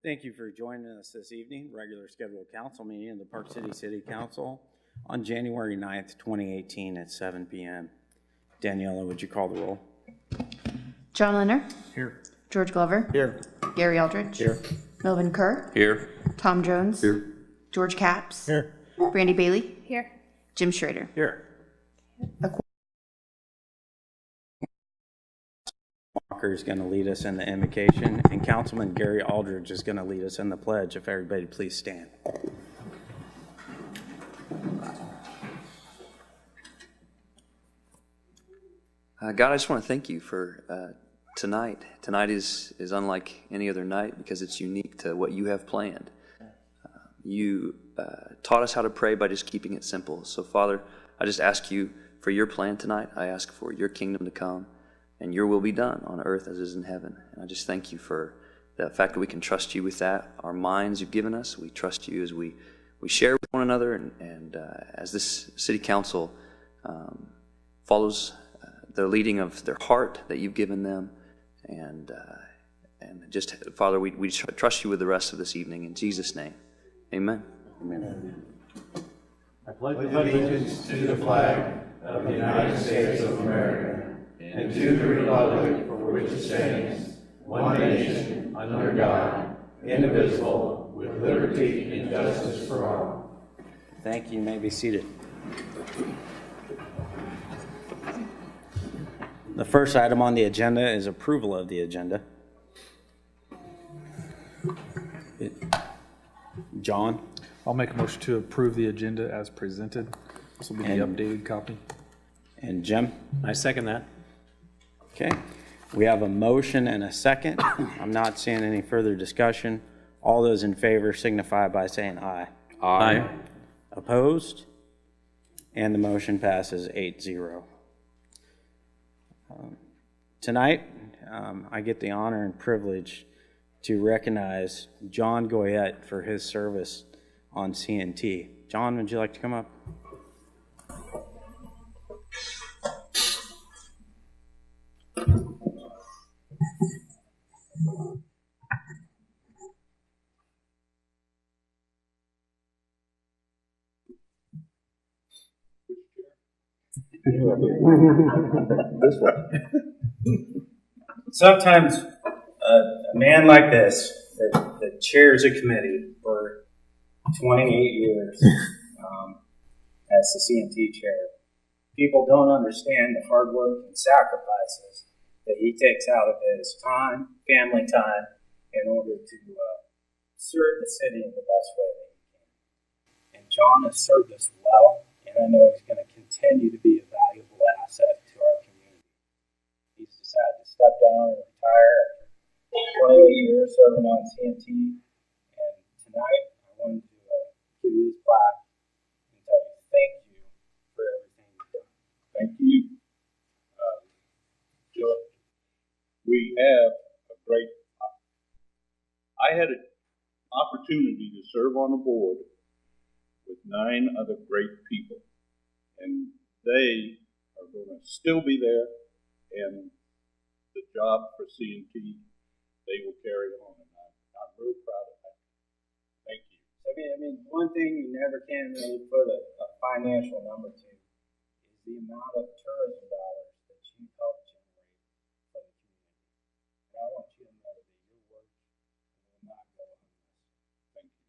Thank you for joining us this evening, regular scheduled council meeting of the Park City City Council on January 9th, 2018 at 7 p.m. Daniela, would you call the roll? John Lenner. Here. George Glover. Here. Gary Aldridge. Here. Melvin Kerr. Here. Tom Jones. Here. George Capps. Here. Brandy Bailey. Here. Jim Schrader. Here. Walker is going to lead us in the invocation, and Councilman Gary Aldridge is going to lead us in the pledge. If everybody please stand. God, I just want to thank you for tonight. Tonight is unlike any other night because it's unique to what you have planned. You taught us how to pray by just keeping it simple. So, Father, I just ask you for your plan tonight. I ask for your kingdom to come and your will be done on earth as it is in heaven. And I just thank you for the fact that we can trust you with that. Our minds you've given us, we trust you as we share with one another and as this city council follows the leading of their heart that you've given them. And just, Father, we trust you with the rest of this evening. In Jesus' name, amen. Amen. I pledge allegiance to the flag of the United States of America and to the republic for which it stands, one nation, under God, indivisible, with liberty and justice for all. Thank you. You may be seated. The first item on the agenda is approval of the agenda. John? I'll make a motion to approve the agenda as presented. This will be the updated copy. And Jim? I second that. Okay. We have a motion and a second. I'm not seeing any further discussion. All those in favor signify by saying aye. Aye. Opposed? And the motion passes 8-0. Tonight, I get the honor and privilege to recognize John Goyette for his service on CNT. John, would you like to come up? This one. Sometimes a man like this that chairs a committee for 28 years as the CNT chair, people don't understand the hard work and sacrifices that he takes out of his time, family time, in order to serve the city in the best way that he can. And John has served us well, and I know he's going to continue to be a valuable asset to our community. He's decided to step down and retire after 28 years serving on CNT, and tonight I wanted to give you this plaque and tell you thank you for everything you've done. Thank you. George, we have a great, I had an opportunity to serve on a board with 9 other great people, and they are going to still be there, and the job for CNT, they will carry on, and I'm real proud of that. Thank you. I mean, one thing you never can really put a financial number to is the amount of tourism dollars that you help generate for the community. And I want you to know that your work will not go unnoticed. Thank you.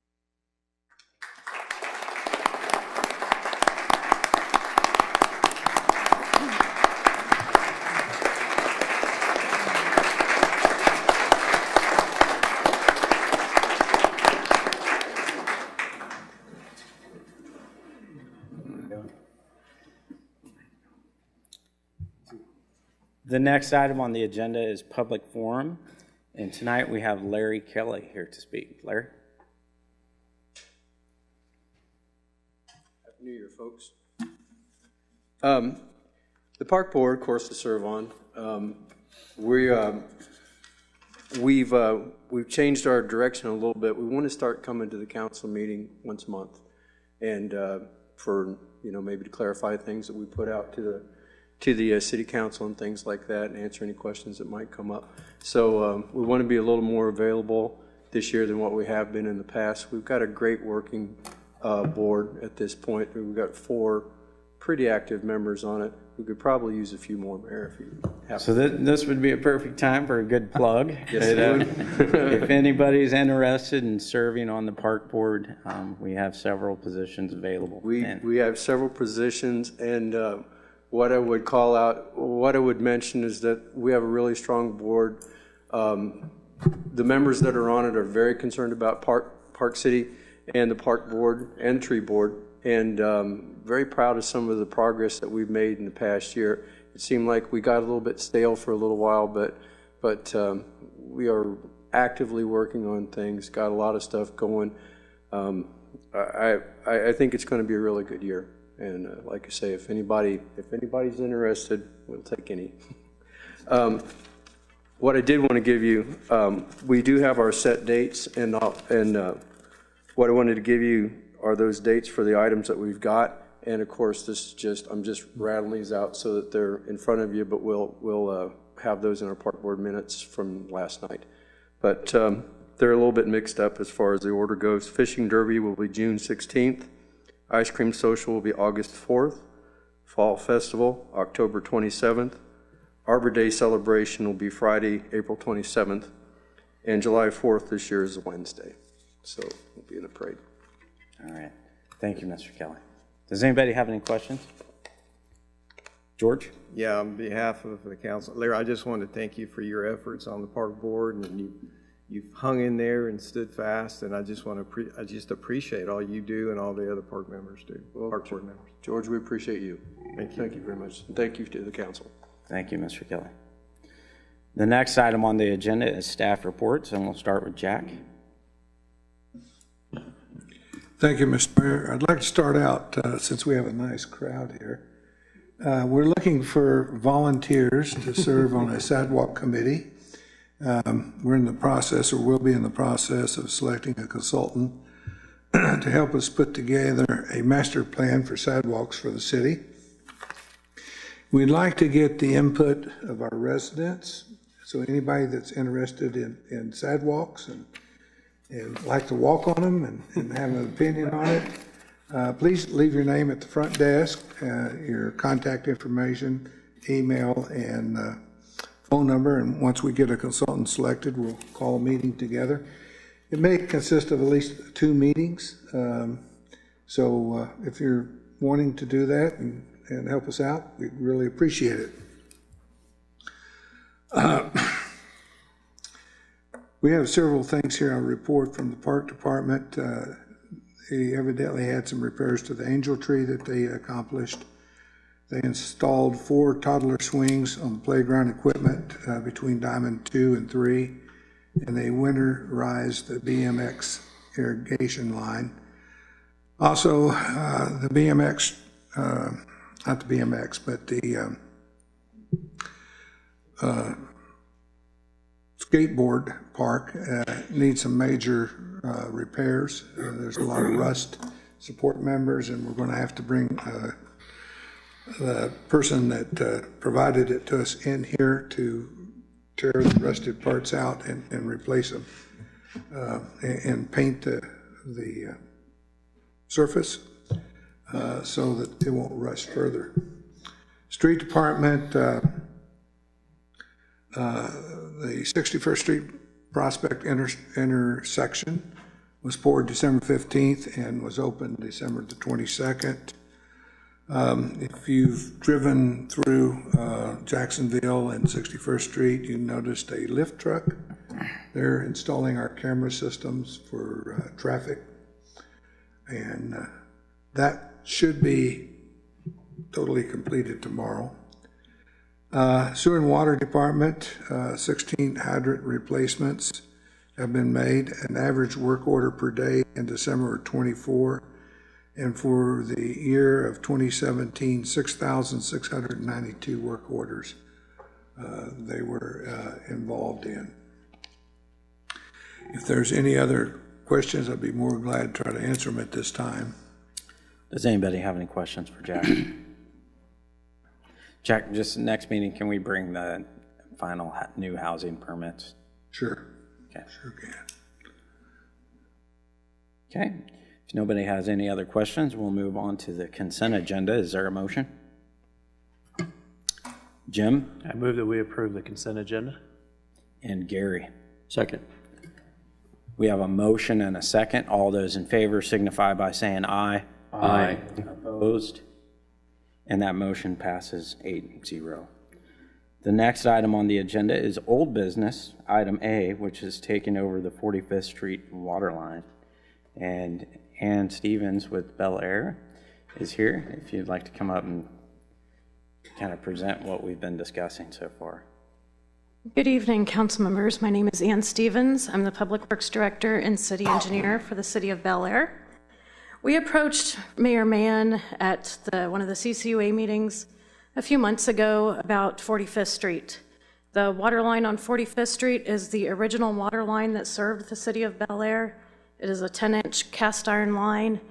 The next item on the agenda is public forum, and tonight we have Larry Kelly here to speak. Larry? Happy New Year, folks. The park board, of course, to serve on. We've changed our direction a little bit. We want to start coming to the council meeting once a month, and for maybe to clarify things that we put out to the city council and things like that, and answer any questions that might come up. So we want to be a little more available this year than what we have been in the past. We've got a great working board at this point. We've got 4 pretty active members on it. We could probably use a few more, Mayor, if you have. So this would be a perfect time for a good plug. Yes, it would. If anybody's interested in serving on the park board, we have several positions available. We have several positions, and what I would mention is that we have a really strong board. The members that are on it are very concerned about Park City and the park board and tree board, and very proud of some of the progress that we've made in the past year. It seemed like we got a little bit stale for a little while, but we are actively working on things, got a lot of stuff going. I think it's going to be a really good year. And like I say, if anybody's interested, we'll take any. What I did want to give you, we do have our set dates, and what I wanted to give you are those dates for the items that we've got. And of course, I'm just rattling these out so that they're in front of you, but we'll have those in our park board minutes from last night. But they're a little bit mixed up as far as the order goes. Fishing Derby will be June 16th. Ice Cream Social will be August 4th. Fall Festival, October 27th. Arbor Day Celebration will be Friday, April 27th. And July 4th this year is a Wednesday. So we'll be in a parade. All right. Thank you, Mr. Kelly. Does anybody have any questions? George? Yeah, on behalf of the council, Larry, I just want to thank you for your efforts on the park board, and you've hung in there and stood fast, and I just appreciate all you do and all the other park members do, park board members. George, we appreciate you. Thank you very much. And thank you to the council. Thank you, Mr. Kelly. The next item on the agenda is staff reports, and we'll start with Jack. Thank you, Mr. Mayor. I'd like to start out, since we have a nice crowd here. We're looking for volunteers to serve on a sidewalk committee. We're in the process, or will be in the process, of selecting a consultant to help us put together a master plan for sidewalks for the city. We'd like to get the input of our residents, so anybody that's interested in sidewalks and like to walk on them and have an opinion on it, please leave your name at the front desk, your contact information, email, and phone number, and once we get a consultant selected, we'll call a meeting together. It may consist of at least 2 meetings, so if you're wanting to do that and help us out, we'd really appreciate it. We have several things here on report from the park department. They evidently had some repairs to the angel tree that they accomplished. They installed 4 toddler swings on playground equipment between Diamond 2 and 3, and they winterized the BMX irrigation line. Also, the BMX, not the BMX, but the skateboard park needs some major repairs. There's a lot of rust. Support members, and we're going to have to bring the person that provided it to us in here to tear the rusted parts out and replace them and paint the surface so that it won't rust further. Street department, the 61st Street Prospect intersection was poured December 15th and was opened December the 22nd. If you've driven through Jacksonville and 61st Street, you noticed a lift truck. They're installing our camera systems for traffic, and that should be totally completed tomorrow. Sewer and Water Department, 16 hydrant replacements have been made, an average work order per day in December of 24, and for the year of 2017, 6,692 work orders they were involved in. If there's any other questions, I'd be more glad to try to answer them at this time. Does anybody have any questions for Jack? Jack, just next meeting, can we bring the final new housing permits? Sure. Okay. Sure can. Okay, if nobody has any other questions, we'll move on to the consent agenda. Is there a motion? Jim I move that we approve the consent agenda. and Gary. Second. We have a motion and a second. All those in favor signify by saying aye. Aye. Opposed? And that motion passes 8-0. The next item on the agenda is old business, item A, which is taking over the 45th Street water line. And Ann Stevens with Bel Air is here, if you'd like to come up and kind of present what we've been discussing so far. Good evening, council members. My name is Ann Stevens. I'm the Public Works Director and City Engineer for the City of Bel Air. We approached Mayor Mann at one of the CCUA meetings a few months ago about 45th Street. The water line on 45th Street is the original water line that served the City of Bel Air. It is a 10-inch cast iron line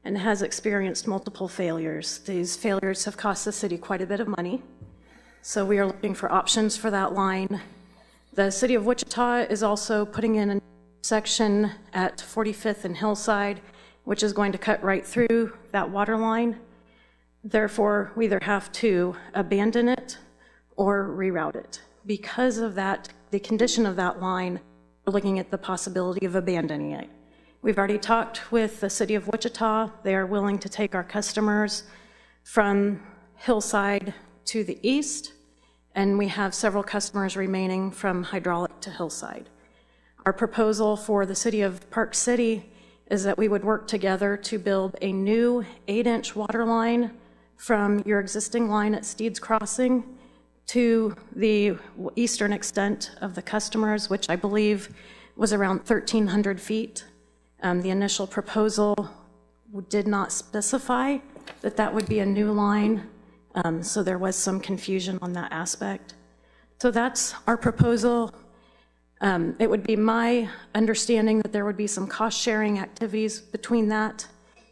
and has experienced multiple failures. These failures have cost the city quite a bit of money. So we are looking for options for that line. The City of Wichita is also putting in a section at 45th and Hillside, which is going to cut right through that water line. Therefore, we either have to abandon it or reroute it. Because of that, the condition of that line, we're looking at the possibility of abandoning it. We've already talked with the City of Wichita. They are willing to take our customers from Hillside to the east, and we have several customers remaining from Hydraulic to Hillside. Our proposal for the City of Park City is that we would work together to build a new 8-inch water line from your existing line at Steeds Crossing to the eastern extent of the customers, which I believe was around 1,300 feet. The initial proposal did not specify that that would be a new line, so there was some confusion on that aspect. So that's our proposal. It would be my understanding that there would be some cost-sharing activities between that.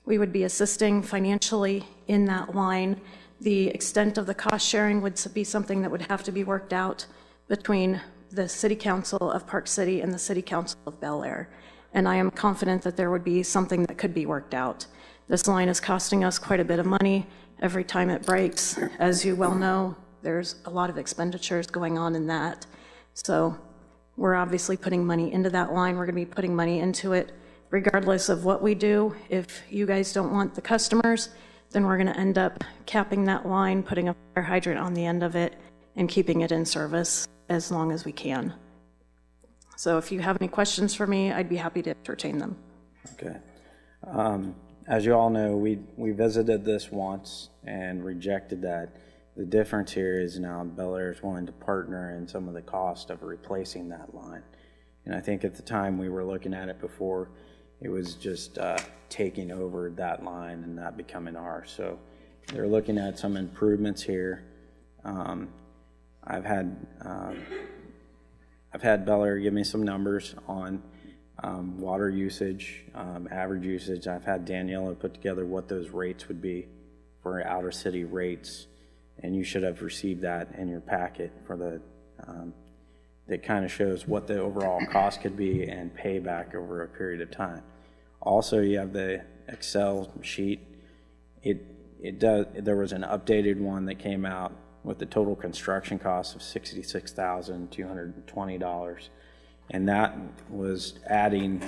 We would be assisting financially in that line. The extent of the cost-sharing would be something that would have to be worked out between the City Council of Park City and the City Council of Bel Air. And I am confident that there would be something that could be worked out. This line is costing us quite a bit of money every time it breaks. As you well know, there's a lot of expenditures going on in that. So we're obviously putting money into that line. We're going to be putting money into it regardless of what we do. If you guys don't want the customers, then we're going to end up capping that line, putting a fire hydrant on the end of it, and keeping it in service as long as we can. So if you have any questions for me, I'd be happy to entertain them. Okay. As you all know, we visited this once and rejected that. The difference here is now Bel Air is willing to partner in some of the cost of replacing that line. And I think at the time we were looking at it before, it was just taking over that line and not becoming ours. So they're looking at some improvements here. I've had Bel Air give me some numbers on water usage, average usage. I've had Daniela put together what those rates would be for outer city rates, and you should have received that in your packet for the that kind of shows what the overall cost could be and payback over a period of time. Also, you have the Excel sheet. There was an updated one that came out with the total construction cost of $66,220. And that was adding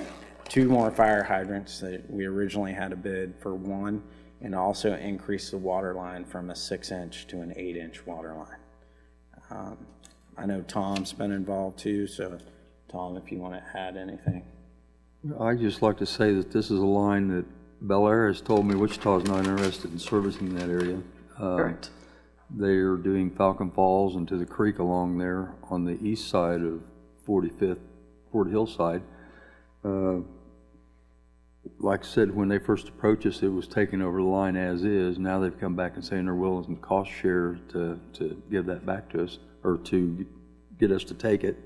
2 more fire hydrants that we originally had a bid for 1, and also increase the water line from a 6-inch to an 8-inch water line. I know Tom's been involved too, so Tom, if you want to add anything. I'd just like to say that this is a line that Bel Air has told me Wichita's not interested in servicing that area. Correct. They're doing Falcon Falls and to the creek along there on the east side of 45th, Fort Hillside. Like I said, when they first approached us, it was taking over the line as is. Now they've come back and saying they're willing to cost share to give that back to us, or to get us to take it.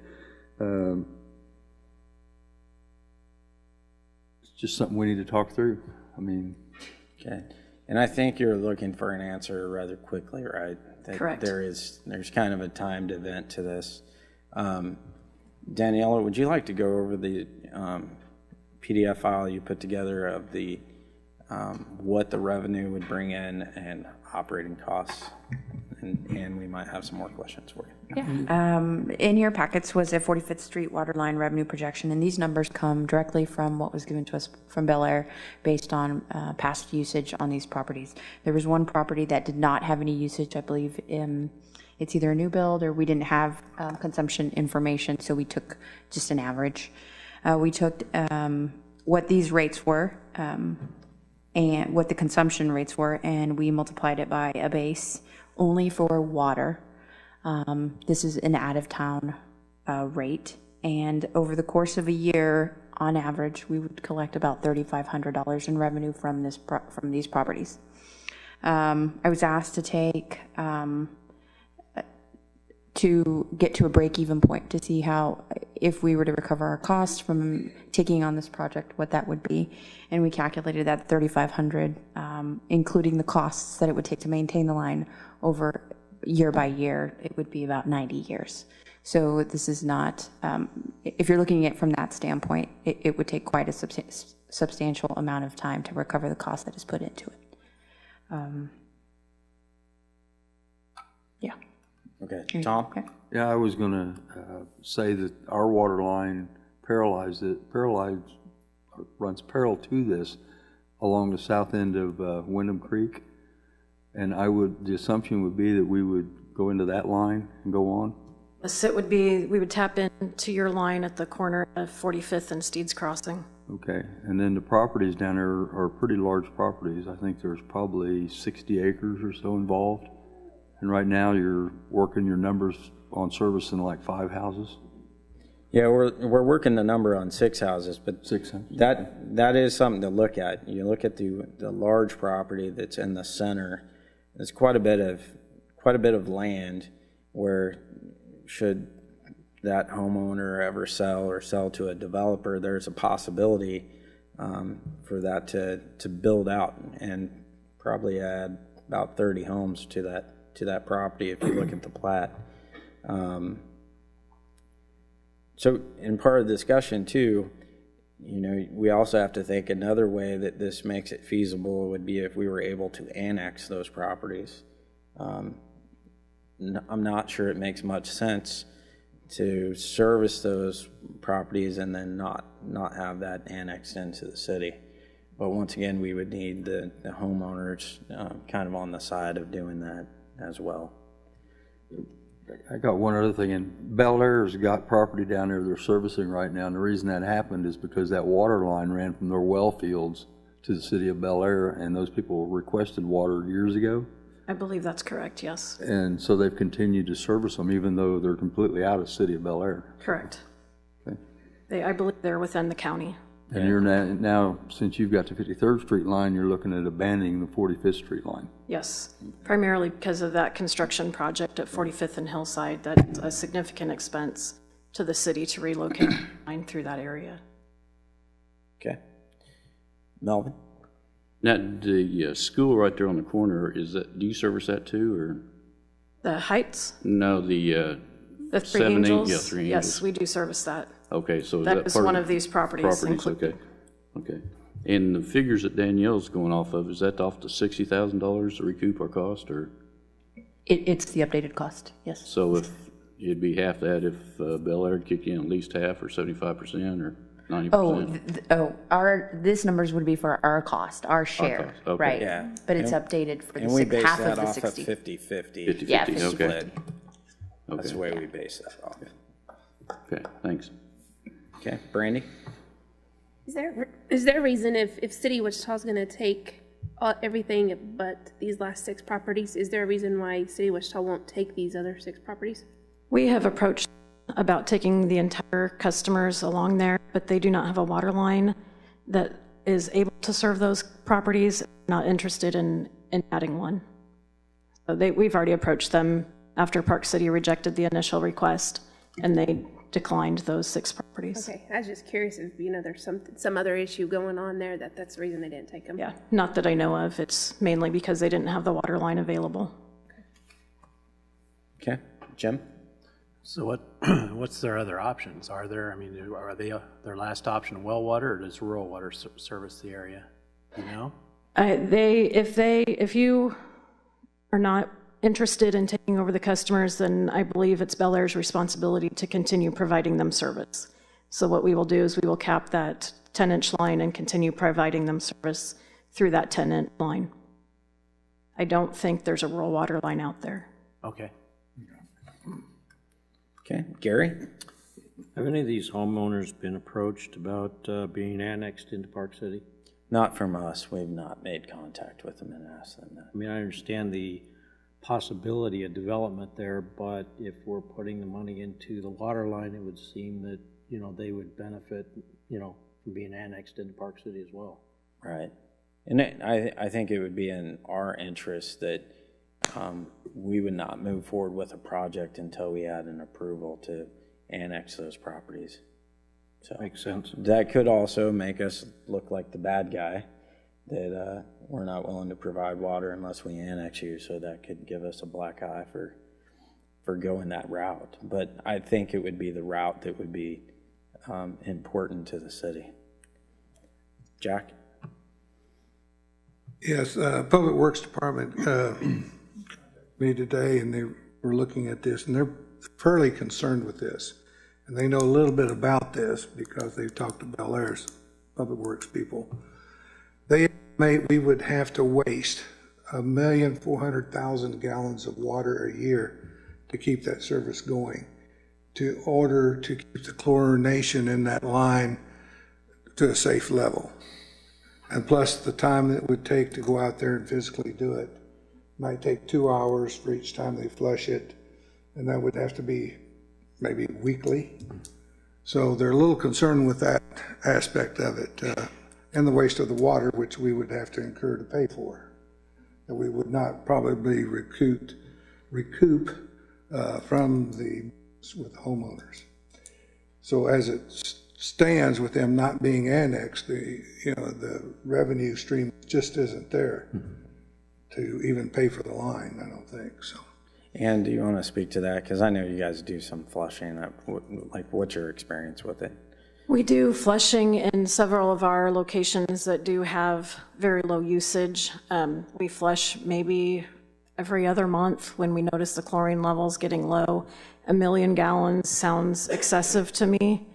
It's just something we need to talk through. I mean. Okay. And I think you're looking for an answer rather quickly, right? Correct. There's kind of a timed event to this. Daniela, would you like to go over the PDF file you put together of the what the revenue would bring in and operating costs, and we might have some more questions for you. Yeah. In your packets was a 45th Street water line revenue projection, and these numbers come directly from what was given to us from Bel Air based on past usage on these properties. There was one property that did not have any usage, I believe. It's either a new build or we didn't have consumption information, so we took just an average. We took what these rates were and what the consumption rates were, and we multiplied it by a base only for water. This is an out-of-town rate, and over the course of a year, on average, we would collect about $3,500 in revenue from these properties. I was asked to take to get to a break-even point to see how, if we were to recover our costs from taking on this project, what that would be. And we calculated that $3,500, including the costs that it would take to maintain the line over year by year, it would be about 90 years. So this is not, if you're looking at it from that standpoint, it would take quite a substantial amount of time to recover the cost that is put into it. Yeah. Okay, Tom? Okay. Yeah, I was gonna say that our water line runs parallel to this along the south end of Windham Creek. And the assumption would be that we would go into that line and go on. Yes, it would be, we would tap into your line at the corner of 45th and Steeds Crossing. Okay, and then the properties down there are pretty large properties. I think there's probably 60 acres or so involved. And right now you're working your numbers on servicing like 5 houses? Yeah, we're working the number on 6 houses, but 6 houses. That is something to look at. You look at the large property that's in the center. There's quite a bit of land where, should that homeowner ever sell to a developer, there's a possibility for that to build out and probably add about 30 homes to that property if you look at the plat. So in part of the discussion too, we also have to think another way that this makes it feasible would be if we were able to annex those properties. I'm not sure it makes much sense to service those properties and then not have that annexed into the city. But once again, we would need the homeowners kind of on the side of doing that as well. I got one other thing, and Bel Air's got property down there they're servicing right now, and the reason that happened is because that water line ran from their well fields to the city of Bel Air, and those people requested water years ago. I believe that's correct, yes. And so they've continued to service them even though they're completely out of the city of Bel Air. Correct. Okay. I believe they're within the county. And you're now, since you've got the 53rd Street line, you're looking at abandoning the 45th Street line. Yes, primarily because of that construction project at 45th and Hillside. That's a significant expense to the city to relocate the line through that area. Okay. Melvin? Now, the school right there on the corner, do you service that too, or? The Heights? No, the Three 7, 8, Angels? yeah, 3 Angels. Yes, we do service that. Okay, so That is part one of these properties. okay. And the figures that Danielle's going off of, is that off the $60,000 to recoup our cost, or? It's the updated cost, yes. So if it'd be half that if Bel Air kicked in at least half, or 75%, or 90%? This numbers would be for our cost, our share, Okay. right? Yeah. But it's updated for And we base half that of the off 60. of 50/50. 50/50, Yeah, okay. split. Okay. That's the way we base that off. Okay, thanks. Okay, Brandy? Is there a reason if City of Wichita is going to take everything but these last 6 properties, is there a reason why City of Wichita won't take these other 6 properties? We have approached about taking the entire customers along there, but they do not have a water line that is able to serve those properties, not interested in adding one. So we've already approached them after Park City rejected the initial request, and they declined those 6 properties. Okay, I was just curious if, there's some other issue going on there that's the reason they didn't take them. Yeah, not that I know of. It's mainly because they didn't have the water line available. Okay, Jim? So what's their other options? Are they their last option well water, or does rural water service the area? You know? If you are not interested in taking over the customers, then I believe it's Bel Air's responsibility to continue providing them service. So what we will do is we will cap that 10-inch line and continue providing them service through that 10-inch line. I don't think there's a rural water line out there. Okay. Okay, Gary? Have any of these homeowners been approached about being annexed into Park City? Not from us. We've not made contact with them and asked them that. I mean, I understand the possibility of development there, but if we're putting the money into the water line, it would seem that, you know, they would benefit, you know, from being annexed into Park City as well. Right. And I think it would be in our interest that we would not move forward with a project until we had an approval to annex those properties. So makes sense. That could also make us look like the bad guy, that we're not willing to provide water unless we annex you, so that could give us a black eye for going that route. But I think it would be the route that would be important to the city. Jack? Yes, Public Works Department me today, and they were looking at this, and they're fairly concerned with this. And they know a little bit about this because they've talked to Bel Air's Public Works people. They estimate we would have to waste 1,400,000 gallons of water a year to keep that service going, to order to keep the chlorination in that line to a safe level. And plus the time that it would take to go out there and physically do it. Might take 2 hours for each time they flush it, and that would have to be maybe weekly. So they're a little concerned with that aspect of it, and the waste of the water, which we would have to incur to pay for, that we would not probably recoup from with homeowners. So as it stands with them not being annexed, the revenue stream just isn't there to even pay for the line, I don't think so. And do you want to speak to that? Because I know you guys do some flushing. Like, what's your experience with it? We do flushing in several of our locations that do have very low usage. We flush maybe every other month when we notice the chlorine levels getting low. 1 million gallons sounds excessive to me,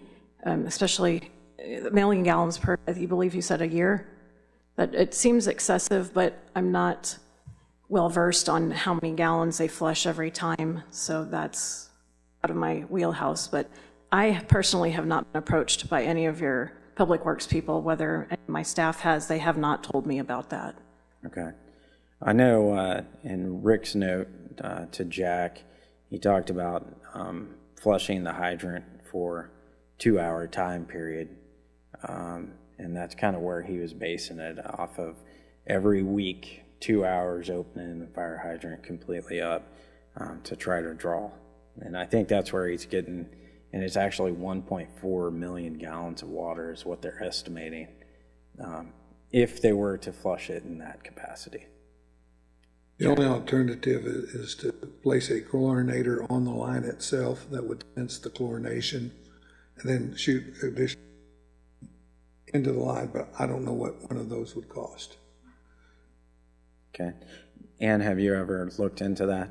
especially 1 million gallons per, I believe you said, a year. But it seems excessive, but I'm not well versed on how many gallons they flush every time, so that's out of my wheelhouse. But I personally have not been approached by any of your Public Works people. Whether my staff has, they have not told me about that. Okay. I know in Rick's note to Jack, he talked about flushing the hydrant for 2-hour time period, and that's kind of where he was basing it off of. Every week, 2 hours opening the fire hydrant completely up to try to draw. And I think that's where he's getting, and it's actually 1.4 million gallons of water is what they're estimating if they were to flush it in that capacity. The only alternative is to place a chlorinator on the line itself that would sense the chlorination and then shoot additional into the line, but I don't know what one of those would cost. Okay. Ann, have you ever looked into that?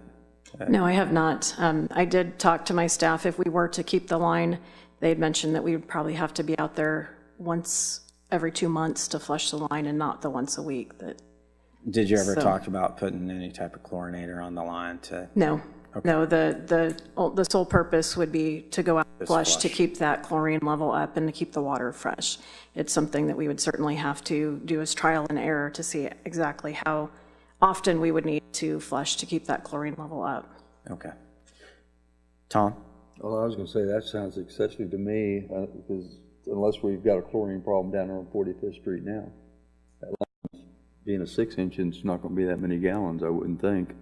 No, I have not. I did talk to my staff. If we were to keep the line, they had mentioned that we would probably have to be out there once every 2 months to flush the line and not the once a week. Did you ever talk about putting any type of chlorinator on the line to? No. Okay. No, the sole purpose would be to go out and flush to keep that chlorine level up and to keep the water fresh. It's something that we would certainly have to do as trial and error to see exactly how often we would need to flush to keep that chlorine level up. Okay. Tom? Well, I was going to say that sounds excessive to me because unless we've got a chlorine problem down there on 45th Street now, that line being a 6-inch, it's not going to be that many gallons, I wouldn't think.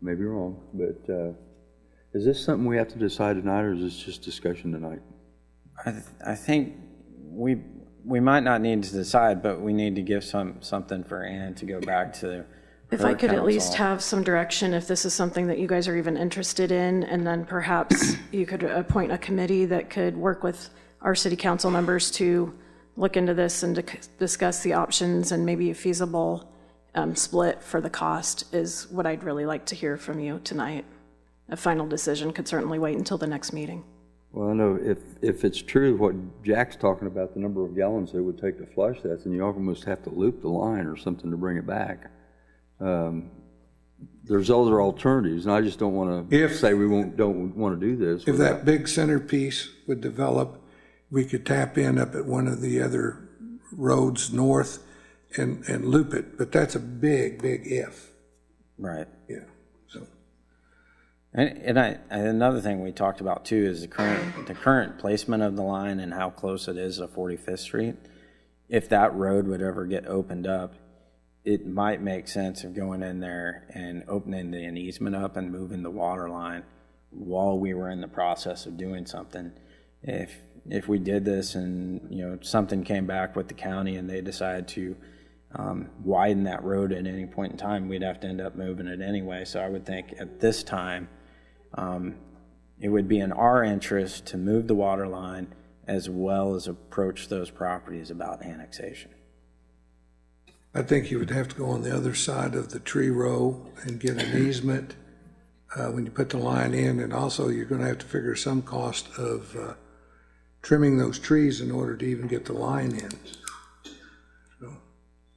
Maybe wrong, but is this something we have to decide tonight, or is this just discussion tonight? I think we might not need to decide, but we need to give something for Ann to go back to If I could at least have some direction, if this is something that you guys are even interested in, and then perhaps you could appoint a committee that could work with our city council members to look into this and discuss the options and maybe a feasible split for the cost is what I'd really like to hear from you tonight. A final decision could certainly wait until the next meeting. Well, I know if it's true what Jack's talking about, the number of gallons it would take to flush that, then you almost have to loop the line or something to bring it back. There's other alternatives, and I just don't want to say we don't want to do this. If that big centerpiece would develop, we could tap in up at one of the other roads north and loop it, but that's a big if. Right. Yeah. So. And another thing we talked about too is the current placement of the line and how close it is to 45th Street. If that road would ever get opened up, it might make sense of going in there and opening an easement up and moving the water line while we were in the process of doing something. If we did this and something came back with the county and they decided to widen that road at any point in time, we'd have to end up moving it anyway. So I would think at this time it would be in our interest to move the water line as well as approach those properties about annexation. I think you would have to go on the other side of the tree row and get an easement when you put the line in, and also you're going to have to figure some cost of trimming those trees in order to even get the line in. So.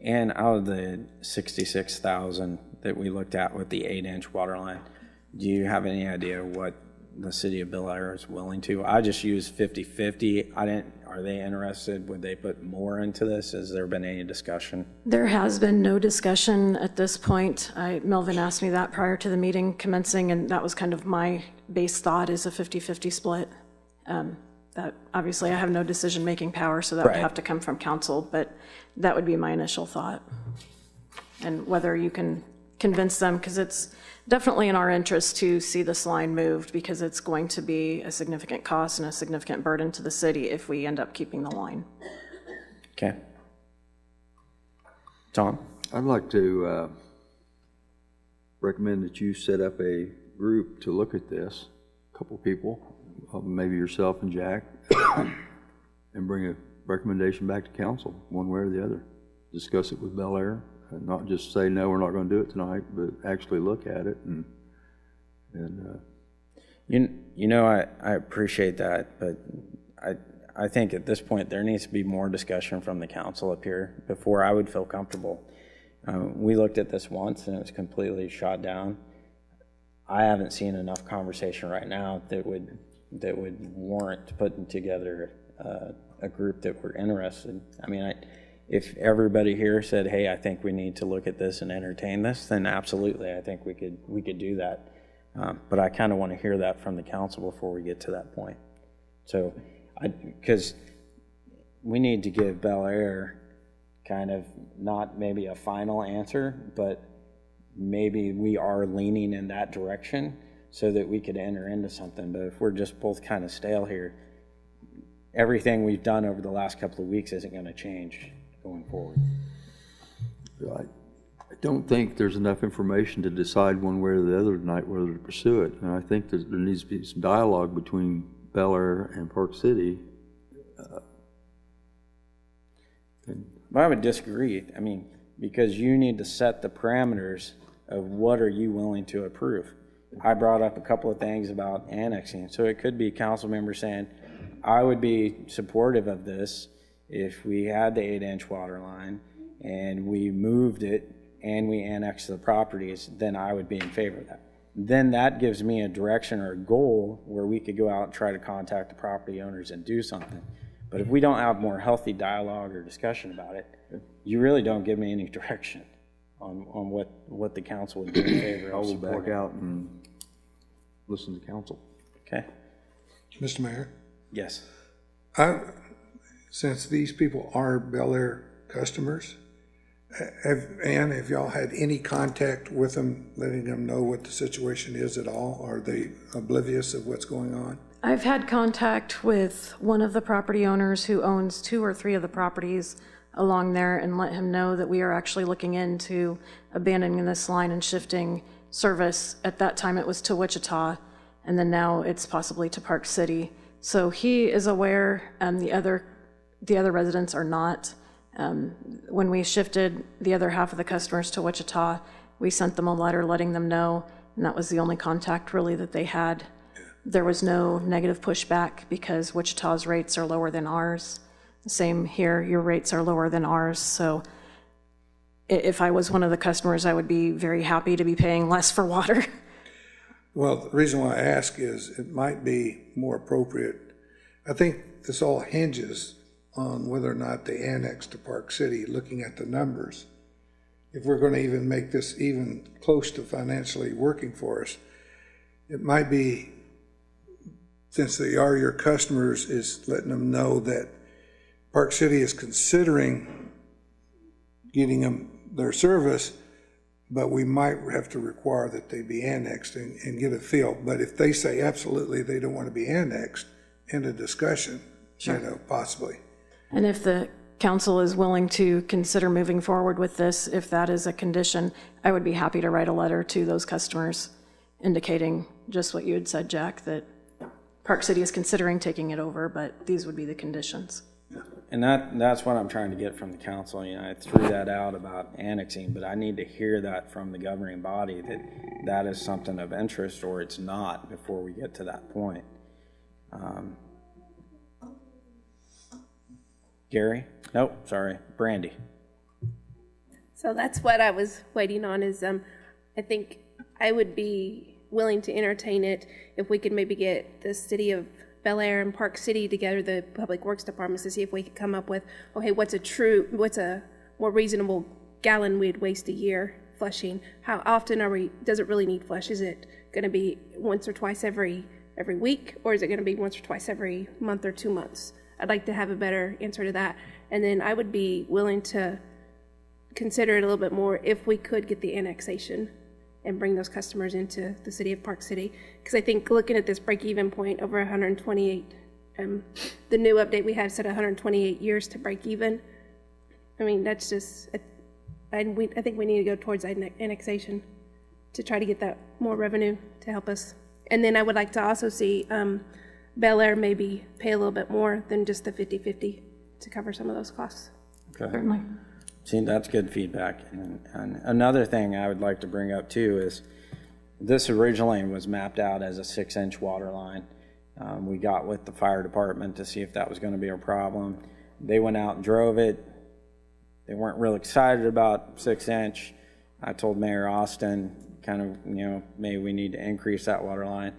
And out of the 66,000 that we looked at with the 8-inch water line, do you have any idea what the city of Bel Air is willing to? I just used 50-50. Are they interested? Would they put more into this? Has there been any discussion? There has been no discussion at this point. Melvin asked me that prior to the meeting commencing, and that was kind of my base thought, is a 50-50 split. That obviously I have no decision-making power, so that would have to come from council, but that would be my initial thought. And whether you can convince them, because it's definitely in our interest to see this line moved, because it's going to be a significant cost and a significant burden to the city if we end up keeping the line. Okay. Tom? I'd like to recommend that you set up a group to look at this, a couple people, maybe yourself and Jack, and bring a recommendation back to council, one way or the other. Discuss it with Bel Air. Not just say, no, we're not going to do it tonight, but actually look at it. I appreciate that, but I think at this point there needs to be more discussion from the council up here before I would feel comfortable. We looked at this once and it was completely shot down. I haven't seen enough conversation right now that would warrant putting together a group that were interested. I mean, if everybody here said, hey, I think we need to look at this and entertain this, then absolutely, I think we could do that. But I kind of want to hear that from the council before we get to that point. So, because we need to give Bel Air kind of not maybe a final answer, but maybe we are leaning in that direction so that we could enter into something. But if we're just both kind of stale here, everything we've done over the last couple of weeks isn't going to change going forward. I don't think there's enough information to decide one way or the other tonight whether to pursue it. And I think that there needs to be some dialogue between Bel Air and Park City. I would disagree. I mean, because you need to set the parameters of what are you willing to approve. I brought up a couple of things about annexing. So it could be council members saying, I would be supportive of this if we had the 8-inch water line and we moved it and we annexed the properties, then I would be in favor of that. Then that gives me a direction or a goal where we could go out and try to contact the property owners and do something. But if we don't have more healthy dialogue or discussion about it, you really don't give me any direction on what the council would be in favor of. I will back out and listen to council. Okay. Mr. Mayor? Yes. Since these people are Bel Air customers, have y'all had any contact with them, letting them know what the situation is at all? Are they oblivious of what's going on? I've had contact with one of the property owners who owns 2 or 3 of the properties along there and let him know that we are actually looking into abandoning this line and shifting service. At that time it was to Wichita, and then now it's possibly to Park City. So he is aware, the other residents are not. When we shifted the other half of the customers to Wichita, we sent them a letter letting them know, and that was the only contact really that they had. There was no negative pushback because Wichita's rates are lower than ours. The same here, your rates are lower than ours. So if I was one of the customers, I would be very happy to be paying less for water. Well, the reason why I ask is it might be more appropriate. I think this all hinges on whether or not they annex to Park City, looking at the numbers. If we're going to even make this even close to financially working for us, it might be, since they are your customers, is letting them know that Park City is considering getting them their service, but we might have to require that they be annexed and get a feel. But if they say absolutely they don't want to be annexed, end of discussion, sure. You know, possibly. And if the council is willing to consider moving forward with this, if that is a condition, I would be happy to write a letter to those customers indicating just what you had said, Jack, that Park City is considering taking it over, but these would be the conditions. And that's what I'm trying to get from the council. You know, I threw that out about annexing, but I need to hear that from the governing body that that is something of interest or it's not before we get to that point. Gary? Nope, sorry. Brandy. So that's what I was waiting on is I think I would be willing to entertain it if we could maybe get the city of Bel Air and Park City together, the public works departments, to see if we could come up with, okay, what's a more reasonable gallon we'd waste a year flushing? How often does it really need flush? Is it going to be once or twice every week, or is it going to be once or twice every month or 2 months? I'd like to have a better answer to that. And then I would be willing to consider it a little bit more if we could get the annexation and bring those customers into the city of Park City. Because I think looking at this break-even point over 128, the new update we had said 128 years to break even. I mean, that's just, I think we need to go towards annexation to try to get that more revenue to help us. And then I would like to also see Bel Air maybe pay a little bit more than just the 50-50 to cover some of those costs. Okay. Certainly. See, that's good feedback. And another thing I would like to bring up too is this originally was mapped out as a 6-inch water line. We got with the fire department to see if that was going to be a problem. They went out and drove it. They weren't real excited about 6-inch. I told Mayor Austin kind of, you know, maybe we need to increase that water line.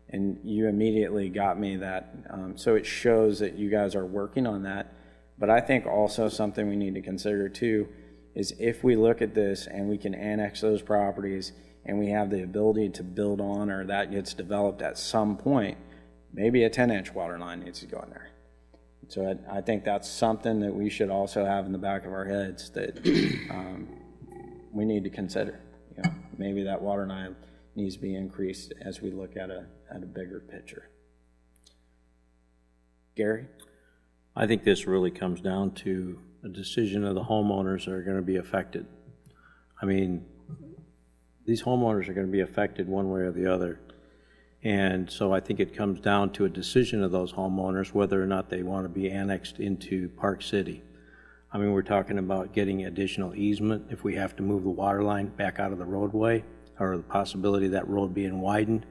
And you immediately got me that. So it shows that you guys are working on that. But I think also something we need to consider too is if we look at this and we can annex those properties and we have the ability to build on, or that gets developed at some point, maybe a 10-inch water line needs to go in there. So I think that's something that we should also have in the back of our heads that we need to consider. You know, maybe that water line needs to be increased as we look at a bigger picture. Gary? I think this really comes down to a decision of the homeowners that are going to be affected. I mean, these homeowners are going to be affected one way or the other. And so I think it comes down to a decision of those homeowners whether or not they want to be annexed into Park City. I mean, we're talking about getting additional easement if we have to move the water line back out of the roadway, or the possibility of that road being widened.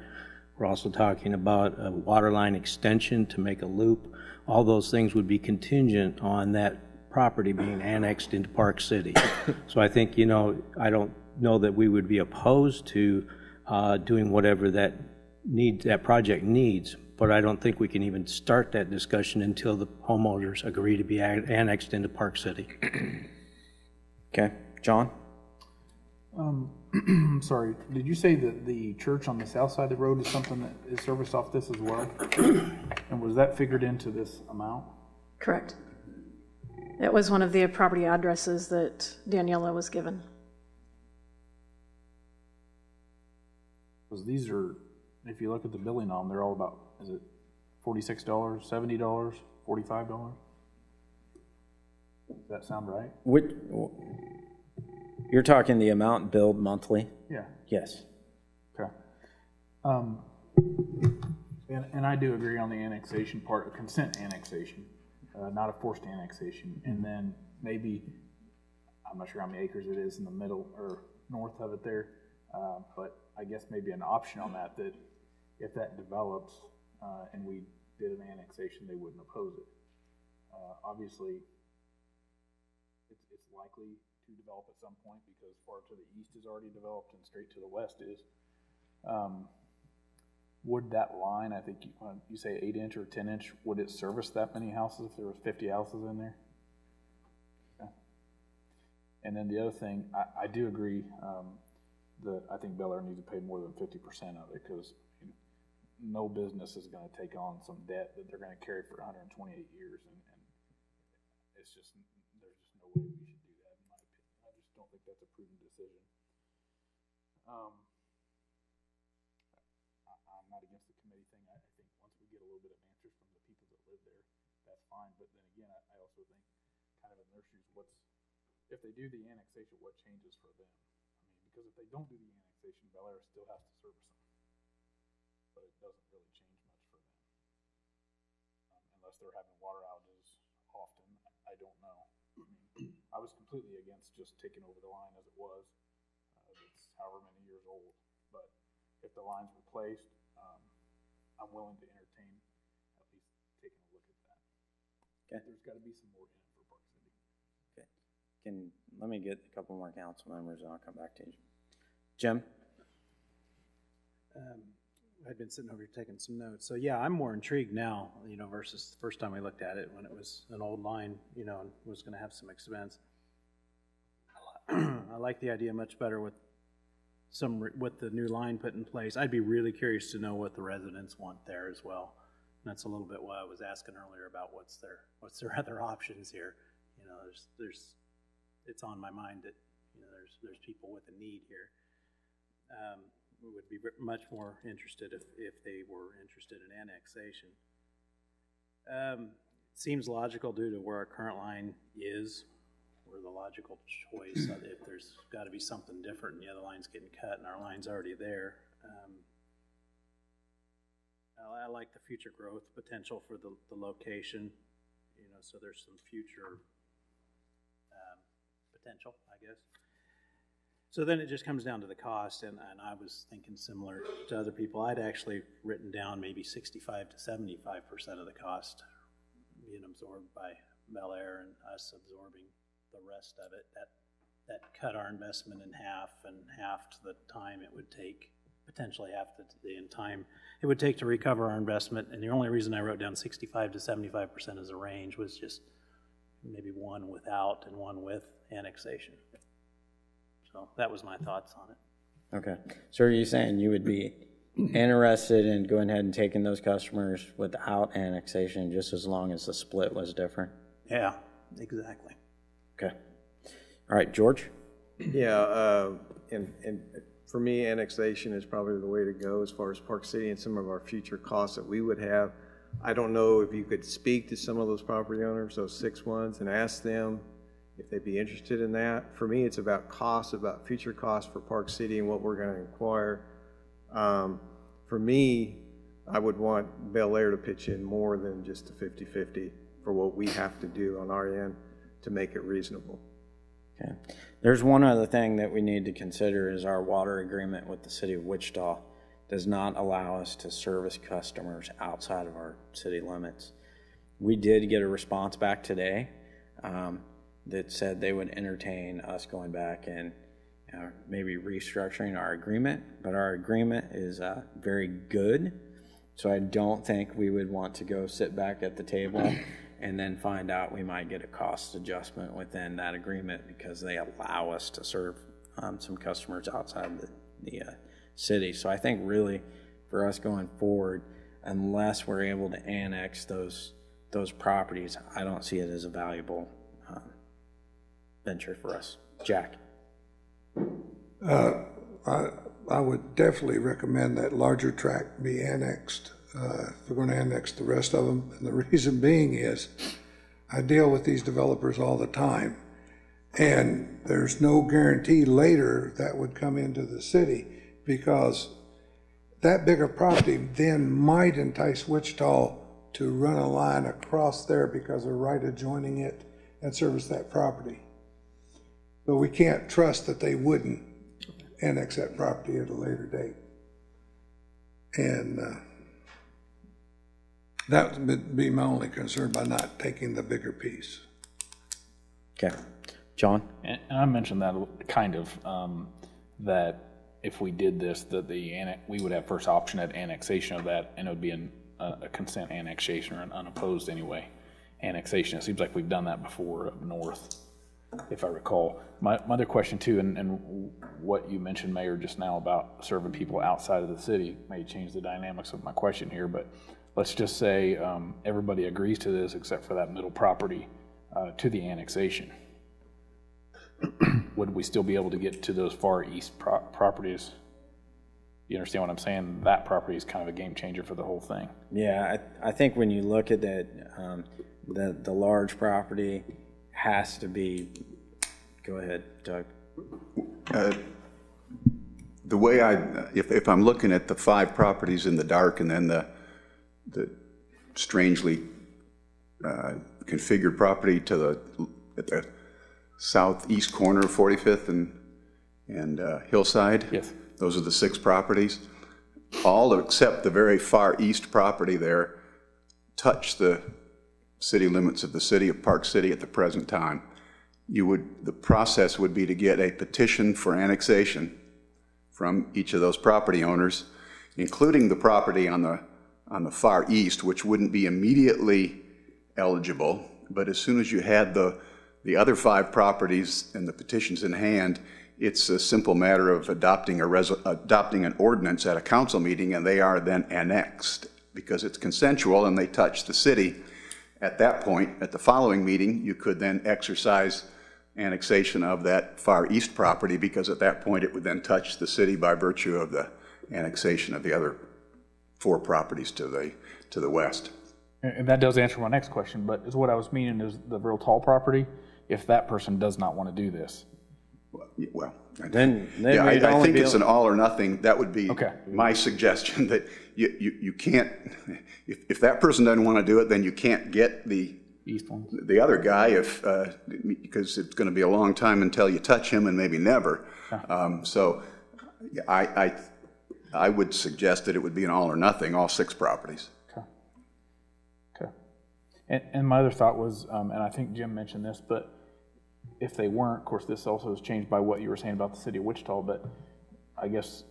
We're also talking about a water line extension to make a loop. All those things would be contingent on that property being annexed into Park City. So I think, you know, I don't know that we would be opposed to doing whatever that project needs, but I don't think we can even start that discussion until the homeowners agree to be annexed into Park City. Okay, John? Sorry, did you say that the church on the south side of the road is something that is serviced off this as well? And was that figured into this amount? Correct. It was one of the property addresses that Daniela was given. Because these are, if you look at the billing on them, they're all about, is it $46, $70, $45? Does that sound right? You're talking the amount billed monthly? Yeah. Yes. Okay. And I do agree on the annexation part, a consent annexation, not a forced annexation. And then maybe, I'm not sure how many acres it is in the middle or north of it there, but I guess maybe an option on that if that develops and we did an annexation, they wouldn't oppose it. Obviously, it's likely to develop at some point because far to the east is already developed and straight to the west is. Would that line, I think you say 8-inch or 10-inch, would it service that many houses if there was 50 houses in there? Okay. And then the other thing, I do agree that I think Bel Air needs to pay more than 50% of it because no business is going to take on some debt that they're going to carry for 128 years, and it's just, there's just no way we should do that in my opinion. I just don't think that's a prudent decision. I'm not against the committee thing. I think once we get a little bit of answers from the people that live there, that's fine. But then again, I also think kind of in their shoes, if they do the annexation, what changes for them? I mean, because if they don't do the annexation, Bel Air still has to service them. But it doesn't really change much for them. Unless they're having water outages often, I don't know. I mean, I was completely against just taking over the line as it was. It's however many years old. But if the line's replaced, I'm willing to entertain at least taking a look at that. Okay. There's got to be some more in it for Park City. Okay. Let me get a couple more council members and I'll come back to you. Jim? I'd been sitting over here taking some notes. So yeah, I'm more intrigued now, versus the first time we looked at it when it was an old line, and was going to have some expense. I like the idea much better with the new line put in place. I'd be really curious to know what the residents want there as well. And that's a little bit what I was asking earlier about what's their other options here. It's on my mind that there's people with a need here. We would be much more interested if they were interested in annexation. It seems logical due to where our current line is. We're the logical choice. If there's got to be something different and the other line's getting cut and our line's already there. I like the future growth potential for the location, so there's some future potential, I guess. So then it just comes down to the cost, and I was thinking similar to other people. I'd actually written down maybe 65 to 75% of the cost being absorbed by Bel Air and us absorbing the rest of it. That cut our investment in half, and half to the time it would take, potentially half the time it would take to recover our investment. And the only reason I wrote down 65 to 75% as a range was just maybe one without and one with annexation. So that was my thoughts on it. Okay. So are you saying you would be interested in going ahead and taking those customers without annexation just as long as the split was different? Yeah, exactly. Okay. All right, George? Yeah, and for me, annexation is probably the way to go as far as Park City and some of our future costs that we would have. I don't know if you could speak to some of those property owners, those 6 ones, and ask them if they'd be interested in that. For me, it's about costs, about future costs for Park City and what we're going to acquire. For me, I would want Bel Air to pitch in more than just a 50-50 for what we have to do on our end to make it reasonable. Okay. There's one other thing that we need to consider is our water agreement with the city of Wichita does not allow us to service customers outside of our city limits. We did get a response back today that said they would entertain us going back and maybe restructuring our agreement, but our agreement is very good, so I don't think we would want to go sit back at the table and then find out we might get a cost adjustment within that agreement because they allow us to serve some customers outside the city. So I think really for us going forward, unless we're able to annex those properties, I don't see it as a valuable venture for us. Jack? I would definitely recommend that larger tract be annexed if we're going to annex the rest of them. And the reason being is I deal with these developers all the time, and there's no guarantee later that would come into the city, because that bigger property then might entice Wichita to run a line across there because they're right adjoining it and service that property. But we can't trust that they wouldn't annex that property at a later date. And that would be my only concern by not taking the bigger piece. Okay. John? And I mentioned that kind of, that if we did this, that we would have first option at annexation of that, and it would be a consent annexation, or an unopposed anyway annexation. It seems like we've done that before up north, if I recall. My other question too, and what you mentioned, Mayor, just now about serving people outside of the city may change the dynamics of my question here, but let's just say everybody agrees to this except for that middle property to the annexation. Would we still be able to get to those far east properties? You understand what I'm saying? That property is kind of a game changer for the whole thing. Yeah, I think when you look at that, the large property has to be, go ahead, Doug. The way if I'm looking at the 5 properties in the dark, and then the strangely configured property at the southeast corner of 45th and Hillside. Yes. Those are the 6 properties. All except the very far east property there touch the city limits of the city of Park City at the present time. The process would be to get a petition for annexation from each of those property owners, including the property on the far east, which wouldn't be immediately eligible, but as soon as you had the other 5 properties and the petitions in hand, it's a simple matter of adopting an ordinance at a council meeting, and they are then annexed because it's consensual and they touch the city. At that point, at the following meeting, you could then exercise annexation of that far east property, because at that point it would then touch the city by virtue of the annexation of the other 4 properties to the west. And that does answer my next question, but is what I was meaning is the real tall property, if that person does not want to do this. Well, then yeah, I think it's an all or nothing. That would be my suggestion, that you can't, if that person doesn't want to do it, then you can't get the other guy because it's going to be a long time until you touch him, and maybe never. So I would suggest that it would be an all or nothing, all 6 properties. Okay. And my other thought was, and I think Jim mentioned this, but if they weren't, of course, this also is changed by what you were saying about the city of Wichita, but I guess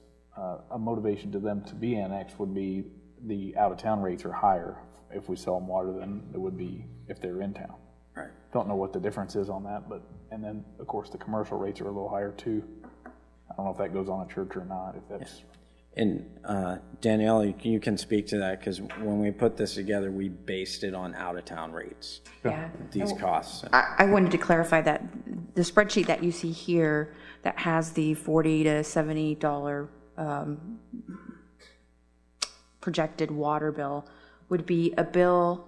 a motivation to them to be annexed would be the out-of-town rates are higher if we sell them water than it would be if they're in town. Right. Don't know what the difference is on that, but, and then, of course, the commercial rates are a little higher too. I don't know if that goes on a church or not, if that's... And Danielle, you can speak to that, because when we put this together, we based it on out-of-town rates. Yeah. These costs. I wanted to clarify that the spreadsheet that you see here that has the $40 to $70 projected water bill would be a bill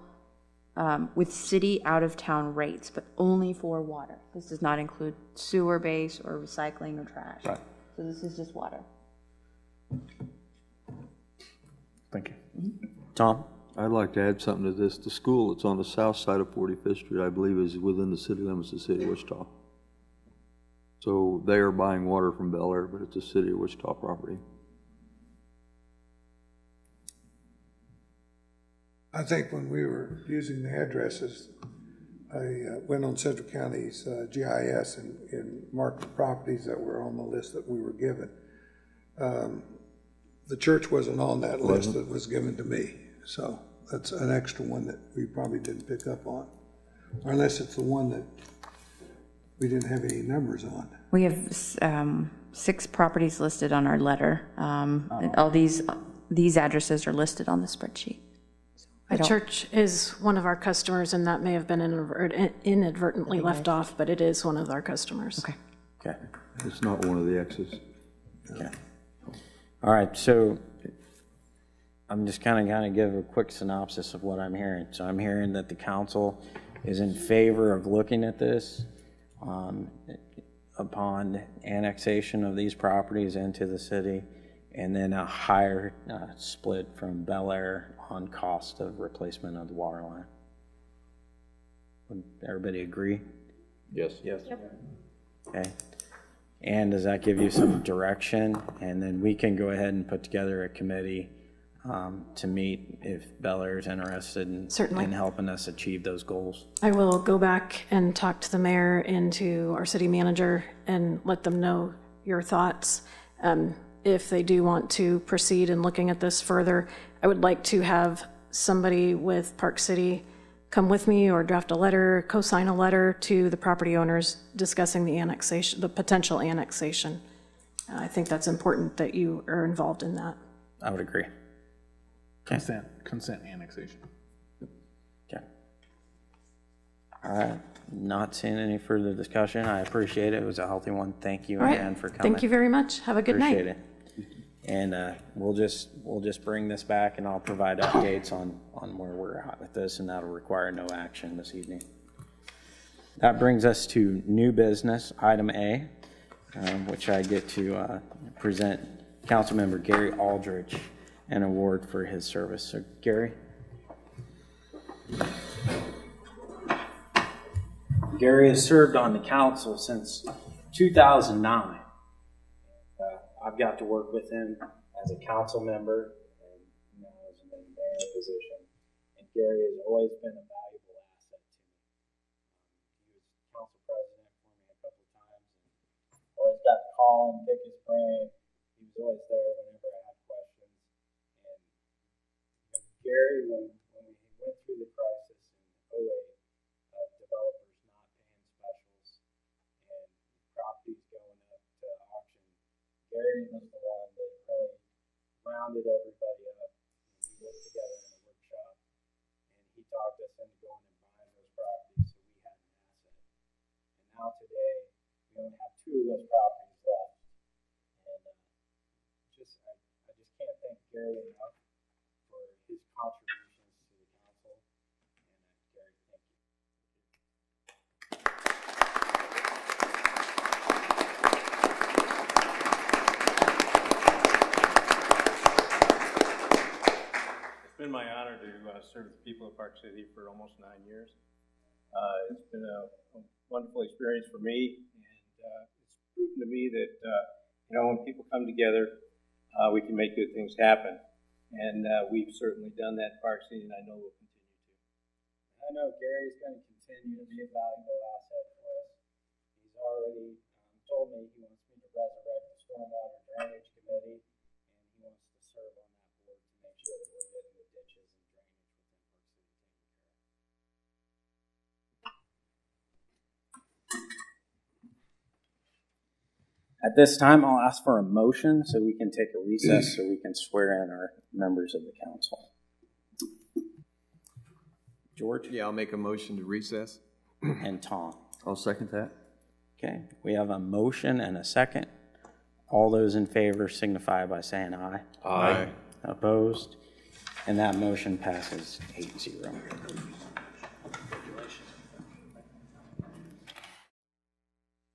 with city out-of-town rates, but only for water. This does not include sewer base or recycling or trash. Right. So this is just water. Thank you. Tom? I'd like to add something to this. The school that's on the south side of 45th Street, I believe, is within the city limits of the city of Wichita. So they are buying water from Bel Air, but it's a city of Wichita property. I think when we were using the addresses, I went on Central County's GIS and marked the properties that were on the list that we were given. The church wasn't on that list that was given to me, so that's an extra one that we probably didn't pick up on, or unless it's the one that we didn't have any numbers on. We have 6 properties listed on our letter. And all these addresses are listed on the spreadsheet. The church is one of our customers, and that may have been inadvertently left off, but it is one of our customers. Okay. Okay. It's not one of the X's. Okay. All right, so I'm just kind of give a quick synopsis of what I'm hearing. So I'm hearing that the council is in favor of looking at this upon annexation of these properties into the city, and then a higher split from Bel Air on cost of replacement of the water line. Would everybody agree? Yes. Yes. Okay. And does that give you some direction? And then we can go ahead and put together a committee to meet if Bel Air is interested in helping us achieve those goals. I will go back and talk to the mayor and to our city manager and let them know your thoughts. If they do want to proceed in looking at this further, I would like to have somebody with Park City come with me or draft a letter, co-sign a letter to the property owners discussing the annexation, the potential annexation. I think that's important that you are involved in that. I would agree. Okay. Consent annexation. Okay. All right. Not seeing any further discussion. I appreciate it. It was a healthy one. Thank you again for coming. Thank you very much. Have a good night. Appreciate it. And we'll just bring this back, and I'll provide updates on where we're at with this, and that'll require no action this evening. That brings us to new business, item A, which I get to present Councilmember Gary Aldridge an award for his service. So, Gary. Gary has served on the council since 2009. I've got to work with him as a council member and now as in the mayor position. And Gary has always been a valuable asset to me. He was council president for me a couple of times. And always got to call him, pick his brain. He was always there whenever I had questions. And Gary, when we went through the crisis in 2008 of developers not paying specials and properties going up to auction, Gary was the one that really rounded everybody up. We worked together in a workshop, and he talked us into going and buying those properties so we had an asset. And now today, we only have 2 of those properties left. And I just can't thank Gary enough for his contributions to the council. And Gary, thank you. It's been my honor to serve the people of Park City for almost 9 years. It's been a wonderful experience for me, and it's proven to me that when people come together, we can make good things happen. And we've certainly done that in Park City, and I know we'll continue to. I know Gary's going to continue to be a valuable asset for us. He's already told me he wants me to resurrect the Stormwater Drainage Committee, and he wants to serve on that board to make sure that we're getting the ditches and drainage within Park City taken care of. At this time, I'll ask for a motion so we can take a recess so we can swear in our members of the council. George? Yeah, I'll make a motion to recess. And Tom? I'll second that. Okay, we have a motion and a second. All those in favor signify by saying aye. Aye. Opposed? And that motion passes 8-0.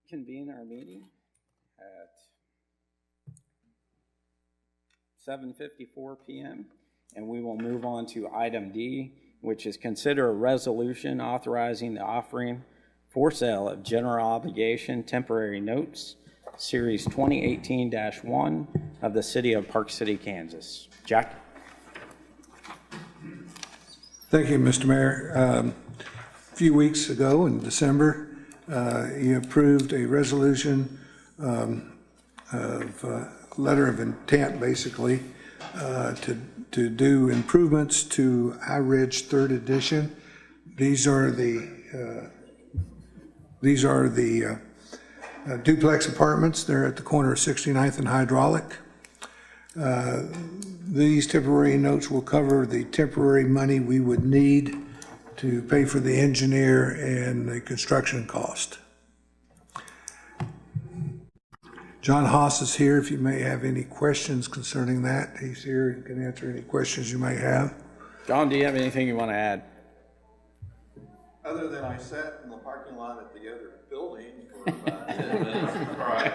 Convene our meeting at 7:54 p.m. and we will move on to item D, which is consider a resolution authorizing the offering for sale of general obligation temporary notes, Series 2018-1 of the City of Park City, Kansas. Jack? Thank you, Mr. Mayor. A few weeks ago in December, you approved a resolution of letter of intent, basically, to do improvements to High Ridge 3rd Edition. These are the duplex apartments. They're at the corner of 69th and Hydraulic. These temporary notes will cover the temporary money we would need to pay for the engineer and the construction cost. John Haas is here if you may have any questions concerning that. He's here and can answer any questions you may have. John, do you have anything you want to add? Other than I sat in the parking lot at the other building for about 10 minutes before I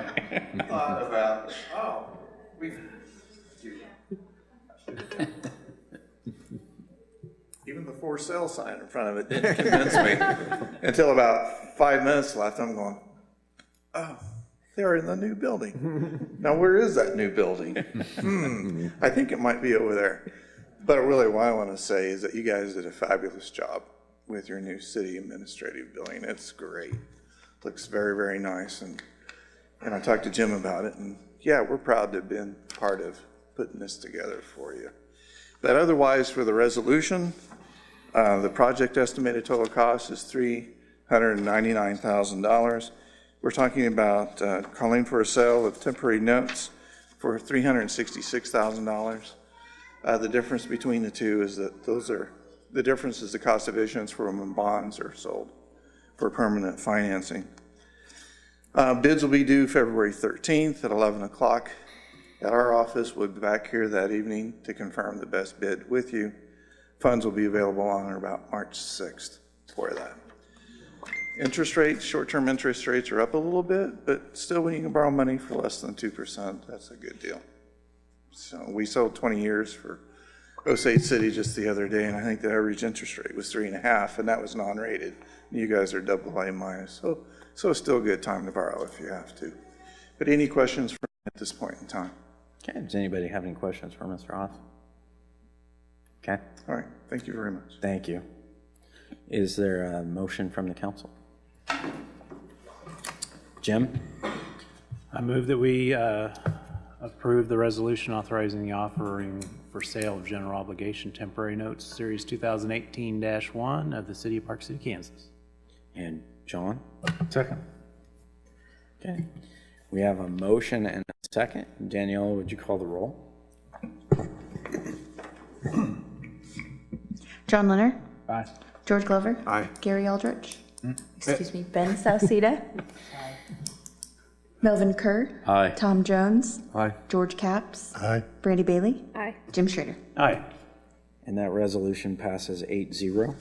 thought about, oh, even the for sale sign in front of it didn't convince me until about 5 minutes left. I'm going, oh, they're in the new building. Now, where is that new building? I think it might be over there. But really what I want to say is that you guys did a fabulous job with your new city administrative building. It's great. Looks very, very nice. And I talked to Jim about it, and yeah, we're proud to have been part of putting this together for you. But otherwise, for the resolution, the project estimated total cost is $399,000. We're talking about calling for a sale of temporary notes for $366,000. The difference between the two is that the difference is the cost of issuance for when bonds are sold for permanent financing. Bids will be due February 13th at 11 o'clock at our office. We'll be back here that evening to confirm the best bid with you. Funds will be available on or about March 6th for that. Interest rates, short-term interest rates are up a little bit, but still when you can borrow money for less than 2%, that's a good deal. So we sold 20 years for Osage City just the other day, and I think the average interest rate was 3.5, and that was non-rated. You guys are AA minus, so it's still a good time to borrow if you have to. But any questions for me at this point in time? Okay, does anybody have any questions for Mr. Roth? Okay. All right, thank you very much. Thank you. Is there a motion from the council? Jim? I move that we approve the resolution authorizing the offering for sale of general obligation temporary notes, Series 2018-1 of the City of Park City, Kansas. And John? Second. Okay. We have a motion and a second. Danielle, would you call the roll? John Leonard. Aye. George Glover. Aye. Gary Aldrich. Excuse me. Ben Sauceda. Melvin Kerr. Aye. Tom Jones. Aye. George Capps. Aye. Brandy Bailey. Aye. Jim Schrader. Aye. And that resolution passes 8-0.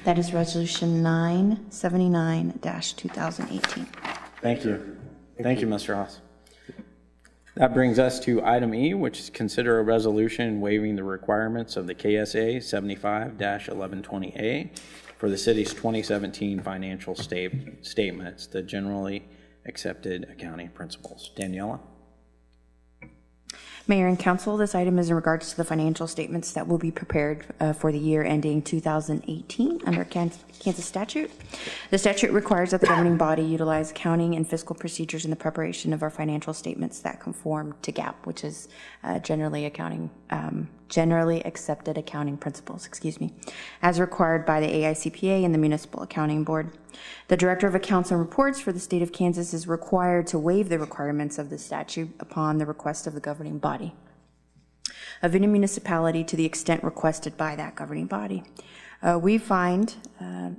That is resolution 979-2018. Thank you. Thank you, Mr. Haas. That brings us to item E, which is consider a resolution waiving the requirements of the KSA 75-1120A for the city's 2017 financial statements, the generally accepted accounting principles. Daniela? Mayor and Council, this item is in regards to the financial statements that will be prepared for the year ending 2018 under Kansas statute. The statute requires that the governing body utilize accounting and fiscal procedures in the preparation of our financial statements that conform to GAAP, which is generally accepted accounting principles, as required by the AICPA and the Municipal Accounting Board. The Director of Accounts and Reports for the state of Kansas is required to waive the requirements of the statute upon the request of the governing body of any municipality to the extent requested by that governing body.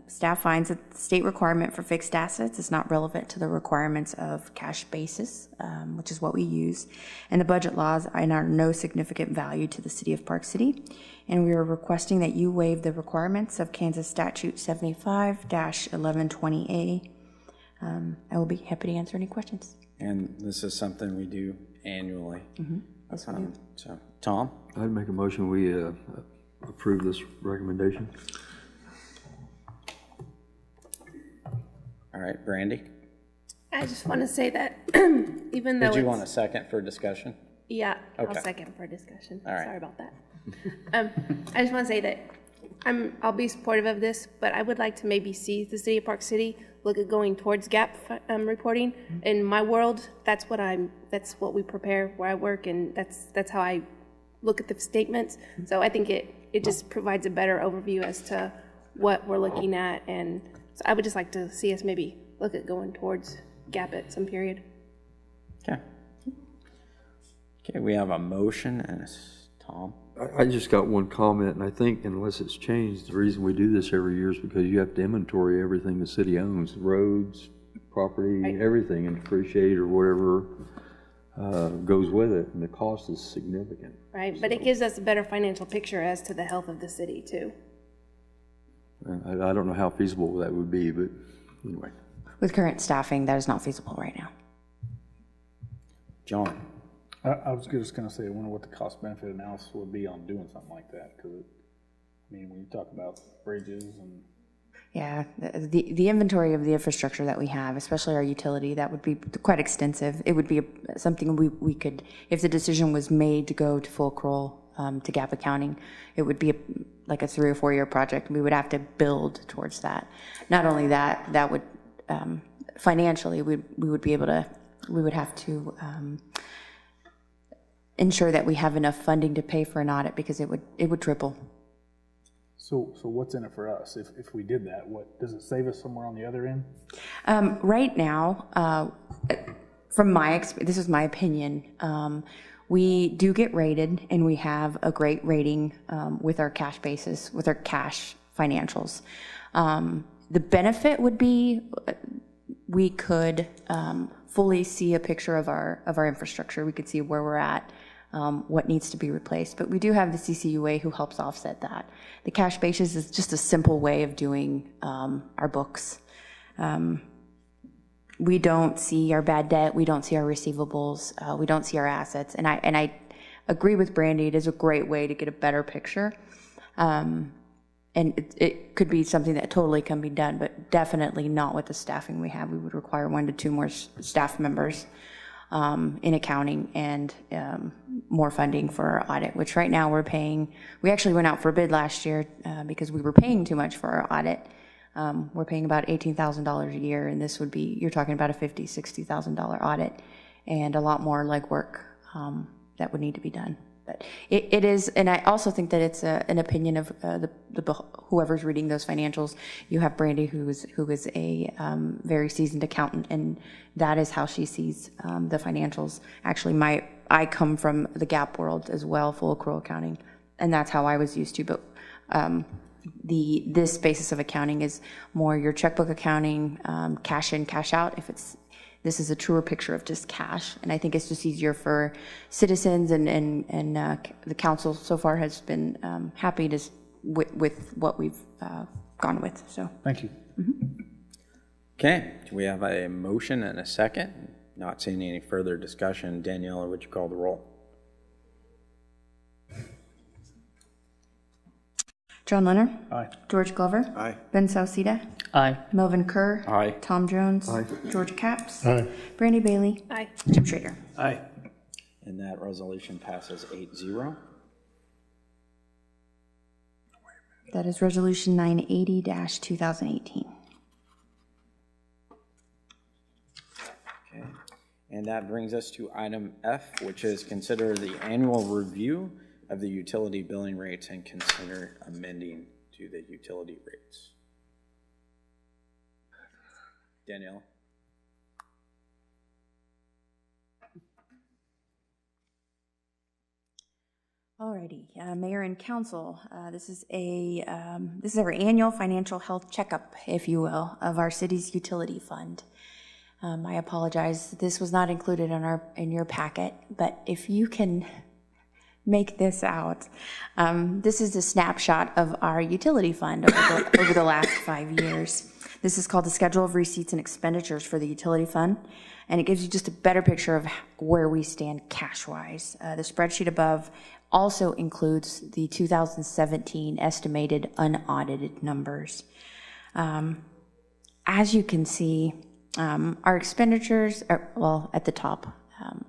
Staff finds that the state requirement for fixed assets is not relevant to the requirements of cash basis, which is what we use, and the budget laws are no significant value to the city of Park City. And we are requesting that you waive the requirements of Kansas Statute 75-1120A. I will be happy to answer any questions. And this is something we do annually. Yes, we do. So, Tom? I'd make a motion we approve this recommendation. All right, Brandy? I just want to say that even though Did you want a second for discussion? Yeah, Okay. I'll second for discussion. All right. Sorry about that. I just want to say that I'll be supportive of this, but I would like to maybe see the city of Park City look at going towards GAAP reporting. In my world, that's what we prepare where I work, and that's how I look at the statements. So I think it just provides a better overview as to what we're looking at, and so I would just like to see us maybe look at going towards GAAP at some period. Okay. Okay, we have a motion and it's Tom. I just got one comment, and I think unless it's changed, the reason we do this every year is because you have to inventory everything the city owns, roads, property, Right. everything, and depreciate or whatever goes with it, and the cost is significant. Right, but it gives us a better financial picture as to the health of the city too. I don't know how feasible that would be, but anyway. With current staffing, that is not feasible right now. John? I was just going to say, I wonder what the cost benefit analysis would be on doing something like that, because I mean, when you talk about bridges and. Yeah, the inventory of the infrastructure that we have, especially our utility, that would be quite extensive. It would be something we could, if the decision was made to go to full accrual, to gap accounting, it would be like a 3 or 4 year project. We would have to build towards that. Not only that, that would, financially, we would be able to, we would have to ensure that we have enough funding to pay for an audit, because it would triple. So what's in it for us? If we did that, what does it save us somewhere on the other end? Right now, from my this is my opinion, we do get rated, and we have a great rating with our cash basis, with our cash financials. The benefit would be we could fully see a picture of our infrastructure. We could see where we're at. What needs to be replaced. But we do have the CCUA who helps offset that. The cash basis is just a simple way of doing our books. We don't see our bad debt, we don't see our receivables, we don't see our assets. And I agree with Brandy, it is a great way to get a better picture. And it could be something that totally can be done, but definitely not with the staffing we have. We would require 1 to 2 more staff members in accounting, and more funding for our audit, which right now we're paying. We actually went out for a bid last year because we were paying too much for our audit. We're paying about $18,000 a year, and this would be, you're talking about a $50,000, $60,000 audit, and a lot more legwork that would need to be done. But it is, and I also think that it's an opinion of whoever's reading those financials. You have Brandy, who is a very seasoned accountant, and that is how she sees the financials. Actually, I come from the GAAP world as well, full accrual accounting, and that's how I was used to. But this basis of accounting is more your checkbook accounting, cash in, cash out. This is a truer picture of just cash, and I think it's just easier for citizens, and the council so far has been happy with what we've gone with. So thank you. Mm-hmm. Okay, we have a motion and a second. Not seeing any further discussion. Daniela, would you call the roll? John Leonard. Aye. George Glover. Aye. Ben Salcida. Aye. Melvin Kerr. Aye. Tom Jones. Aye. George Capps. Aye. Brandy Bailey. Aye. Jim Schrader. Aye. And that resolution passes 8-0. That is Resolution 980-2018. Okay. And that brings us to item F, which is consider the annual review of the utility billing rates and consider amending to the utility rates. Danielle? Alrighty, Mayor and Council, this is our annual financial health checkup, if you will, of our city's utility fund. I apologize, this was not included in your packet, but if you can make this out, this is a snapshot of our utility fund over the last 5 years. This is called the Schedule of Receipts and Expenditures for the Utility Fund, and it gives you just a better picture of where we stand cash-wise. The spreadsheet above also includes the 2017 estimated unaudited numbers. As you can see, our expenditures are, well, at the top,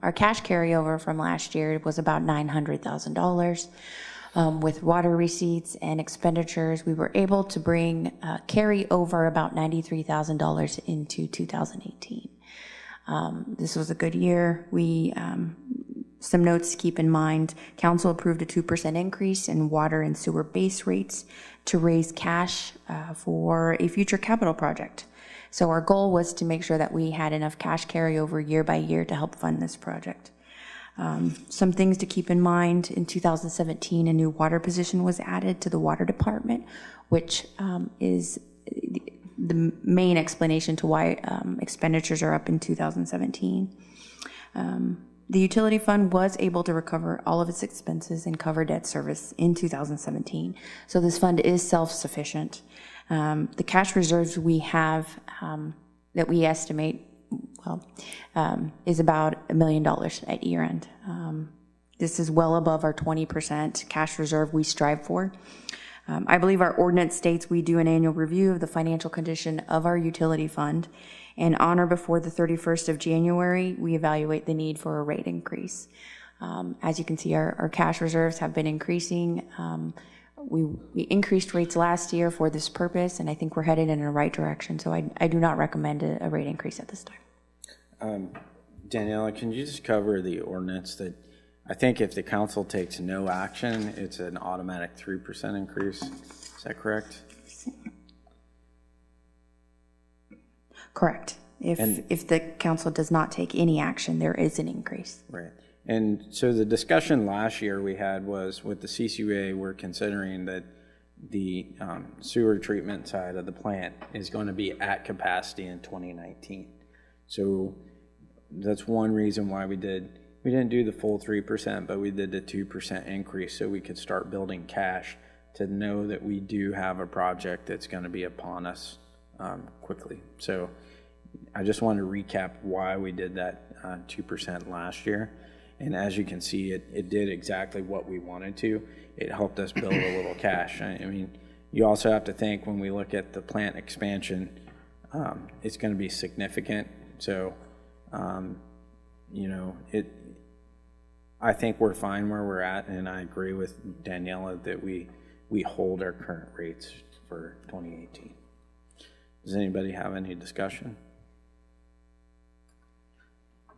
our cash carryover from last year was about $900,000. With water receipts and expenditures, we were able to carry over about $93,000 into 2018. This was a good year. Some notes to keep in mind: Council approved a 2% increase in water and sewer base rates to raise cash for a future capital project. So our goal was to make sure that we had enough cash carryover year by year to help fund this project. Some things to keep in mind: in 2017, a new water position was added to the water department, which is the main explanation to why expenditures are up in 2017. The utility fund was able to recover all of its expenses and cover debt service in 2017. So this fund is self-sufficient. The cash reserves we have that we estimate, is about $1 million at year end. This is well above our 20% cash reserve we strive for. I believe our ordinance states we do an annual review of the financial condition of our utility fund, and on or before the 31st of January, we evaluate the need for a rate increase. As you can see, our cash reserves have been increasing. We increased rates last year for this purpose, and I think we're headed in the right direction, so I do not recommend a rate increase at this time. Daniela, can you just cover the ordinance that I think if the council takes no action, it's an automatic 3% increase. Is that correct? Correct. If the council does not take any action, there is an increase. Right. And so the discussion last year we had was with the CCUA, we're considering that the sewer treatment side of the plant is going to be at capacity in 2019. So that's one reason why we didn't do the full 3%, but we did the 2% increase so we could start building cash to know that we do have a project that's going to be upon us quickly. So I just want to recap why we did that 2% last year. And as you can see, it did exactly what we wanted to. It helped us build a little cash. I mean, you also have to think when we look at the plant expansion, it's going to be significant. So, you know, I think we're fine where we're at, and I agree with Daniela that we hold our current rates for 2018. Does anybody have any discussion?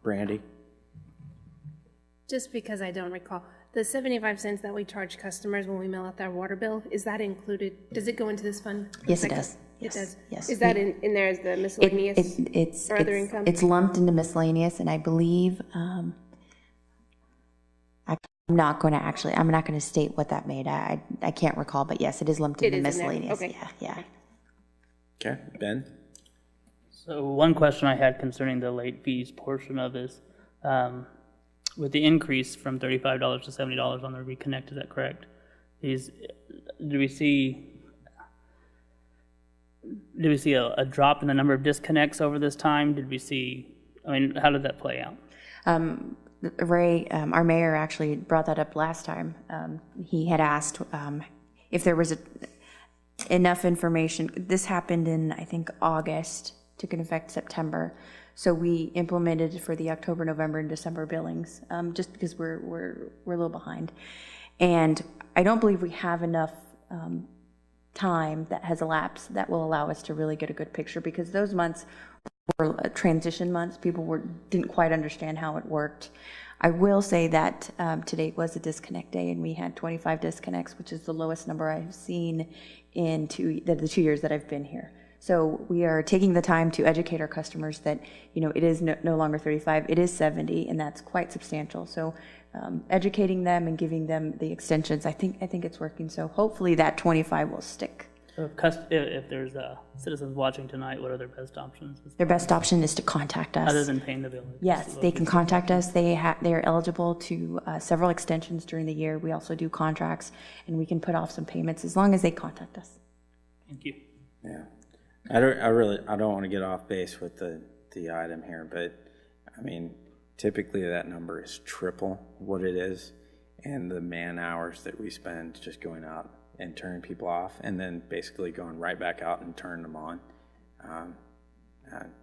Brandy? Just because I don't recall, the 75 cents that we charge customers when we mail out their water bill, is that included? Does it go into this fund? Yes, it does. It does? Yes. Is that in there as the miscellaneous or other income? It's lumped into miscellaneous, and I believe, I'm not going to state what that made. I can't recall, but yes, it is lumped into miscellaneous. Okay. Yeah. Okay, Ben? So one question I had concerning the late fees portion of this, with the increase from $35 to $70 on the reconnect, is that correct? Do we see a drop in the number of disconnects over this time? How did that play out? Ray, our mayor, actually brought that up last time. He had asked if there was enough information. This happened in, I think, August, took an effect September. So we implemented it for the October, November, and December billings, just because we're a little behind. And I don't believe we have enough time that has elapsed that will allow us to really get a good picture, because those months were transition months. People didn't quite understand how it worked. I will say that today was a disconnect day, and we had 25 disconnects, which is the lowest number I've seen in the 2 years that I've been here. So we are taking the time to educate our customers that, you know, it is no longer 35, it is 70, and that's quite substantial. So educating them and giving them the extensions, I think it's working. So hopefully that 25 will stick. So if there's citizens watching tonight, what are their best options? Their best option is to contact us. Other than paying the bill? Yes, they can contact us. They are eligible to several extensions during the year. We also do contracts, and we can put off some payments as long as they contact us. Thank you. Yeah. I don't want to get off base with the item here, but I mean, typically that number is triple what it is, and the man hours that we spend just going out and turning people off and then basically going right back out and turning them on.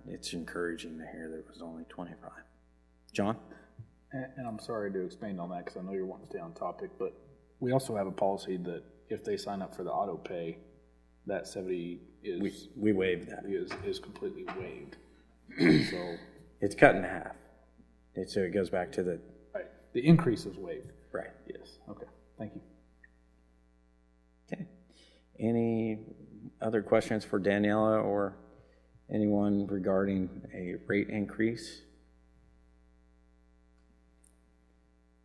It's encouraging to hear that it was only 25. John? And I'm sorry to expand on that because I know you're wanting to stay on topic, but we also have a policy that if they sign up for the auto pay, that 70 is we waive that is completely waived. So it's cut in half. So it goes back to the right. The increase is waived. Right. Yes. Okay. Thank you. Okay. Any other questions for Daniela or anyone regarding a rate increase?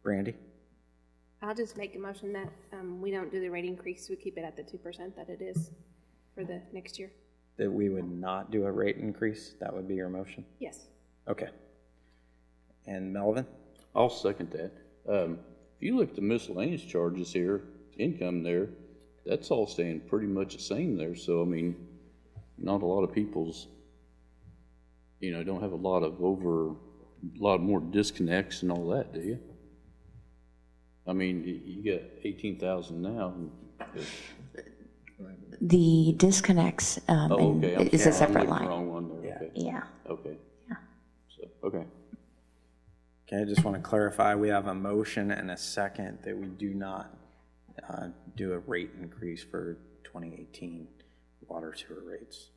Brandy? I'll just make a motion that we don't do the rate increase. We keep it at the 2% that it is for the next year. That we would not do a rate increase? That would be your motion? Yes. Okay. And Melvin? I'll second that. If you look at the miscellaneous charges here, income there, that's all staying pretty much the same there. So, I mean, not a lot of people's, don't have a lot more disconnects and all that, do you? I mean, you got 18,000 now. The disconnects Okay. is a separate I'm looking at line. the wrong one there. Okay. Yeah. Okay. Yeah. So, okay. Okay, I just want to clarify, we have a motion and a second that we do not do a rate increase for 2018 water sewer rates.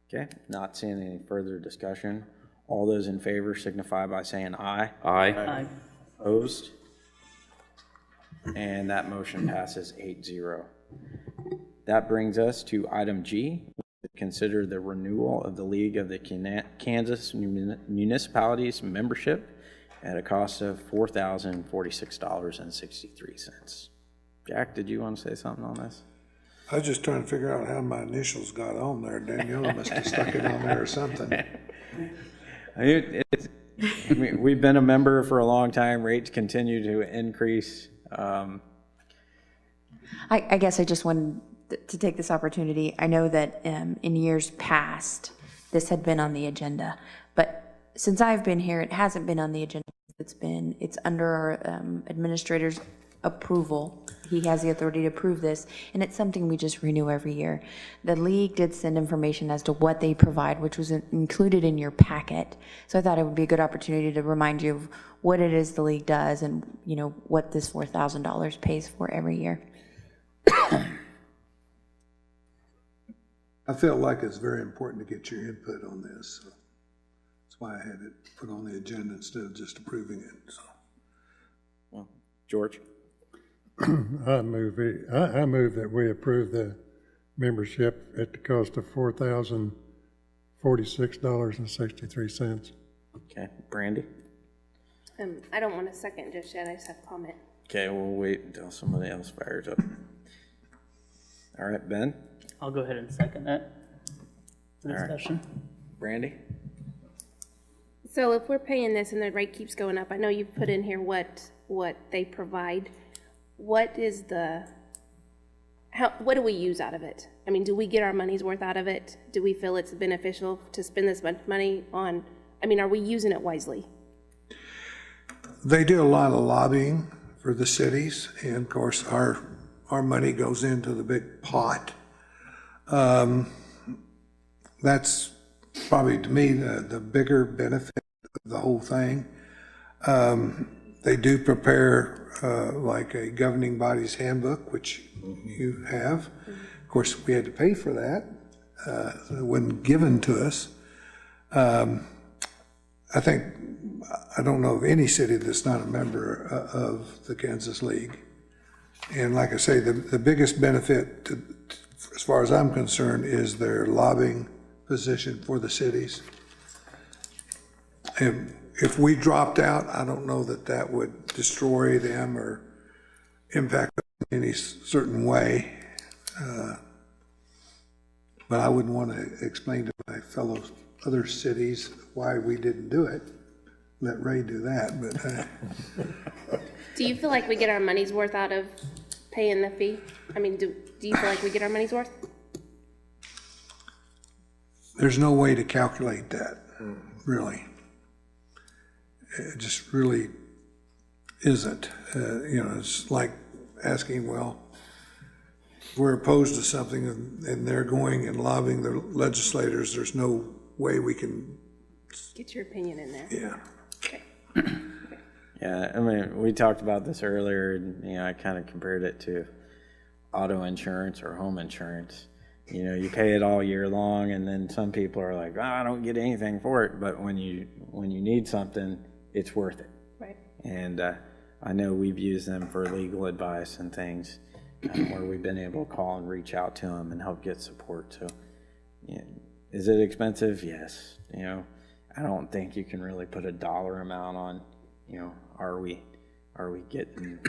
Okay, not seeing any further discussion. All those in favor signify by saying aye. Aye. Aye. Opposed? And that motion passes 8-0. That brings us to item G. Consider the renewal of the League of the Kansas Municipalities membership at a cost of $4,046.63. Jack, did you want to say something on this? I was just trying to figure out how my initials got on there. Daniela must have stuck it on there or something. We've been a member for a long time. Rates continue to increase. I guess I just wanted to take this opportunity. I know that in years past, this had been on the agenda, but since I've been here, it hasn't been on the agenda. It's under our administrator's approval. He has the authority to approve this, and it's something we just renew every year. The league did send information as to what they provide, which was included in your packet. So I thought it would be a good opportunity to remind you of what it is the league does and, what this $4,000 pays for every year. I felt like it's very important to get your input on this. So that's why I had it put on the agenda instead of just approving it. So. Well, George? I move that we approve the membership at the cost of $4,046.63. Okay, Brandy? I don't want a second just yet. I just have a comment. Okay, we'll wait until somebody else fires up. All right, Ben? I'll go ahead and second that for All right. discussion. Brandy? So if we're paying this and the rate keeps going up, I know you've put in here what they provide. What is what do we use out of it? I mean, do we get our money's worth out of it? Do we feel it's beneficial to spend this much money on, are we using it wisely? They do a lot of lobbying for the cities, and of course our money goes into the big pot. That's probably, to me, the bigger benefit of the whole thing. They do prepare like a governing body's handbook, which you have. Of course, we had to pay for that. It wasn't given to us. I don't know of any city that's not a member of the Kansas League. And like I say, the biggest benefit, as far as I'm concerned, is their lobbying position for the cities. And if we dropped out, I don't know that would destroy them or impact them in any certain way. But I wouldn't want to explain to my fellow other cities why we didn't do it. Let Ray do that. But Do you feel like we get our money's worth out of paying the fee? Do you feel like we get our money's worth? there's no way to calculate that, really. It just really isn't. It's like asking, well, we're opposed to something and they're going and lobbying the legislators. There's no way we can get your opinion in there. Yeah. Okay. Yeah, I mean, we talked about this earlier, and, I kind of compared it to auto insurance or home insurance. You pay it all year long, and then some people are like, I don't get anything for it, but when you need something, it's worth it. Right. And I know we've used them for legal advice and things where we've been able to call and reach out to them and help get support. So, is it expensive? Yes. I don't think you can really put a dollar amount on, are we getting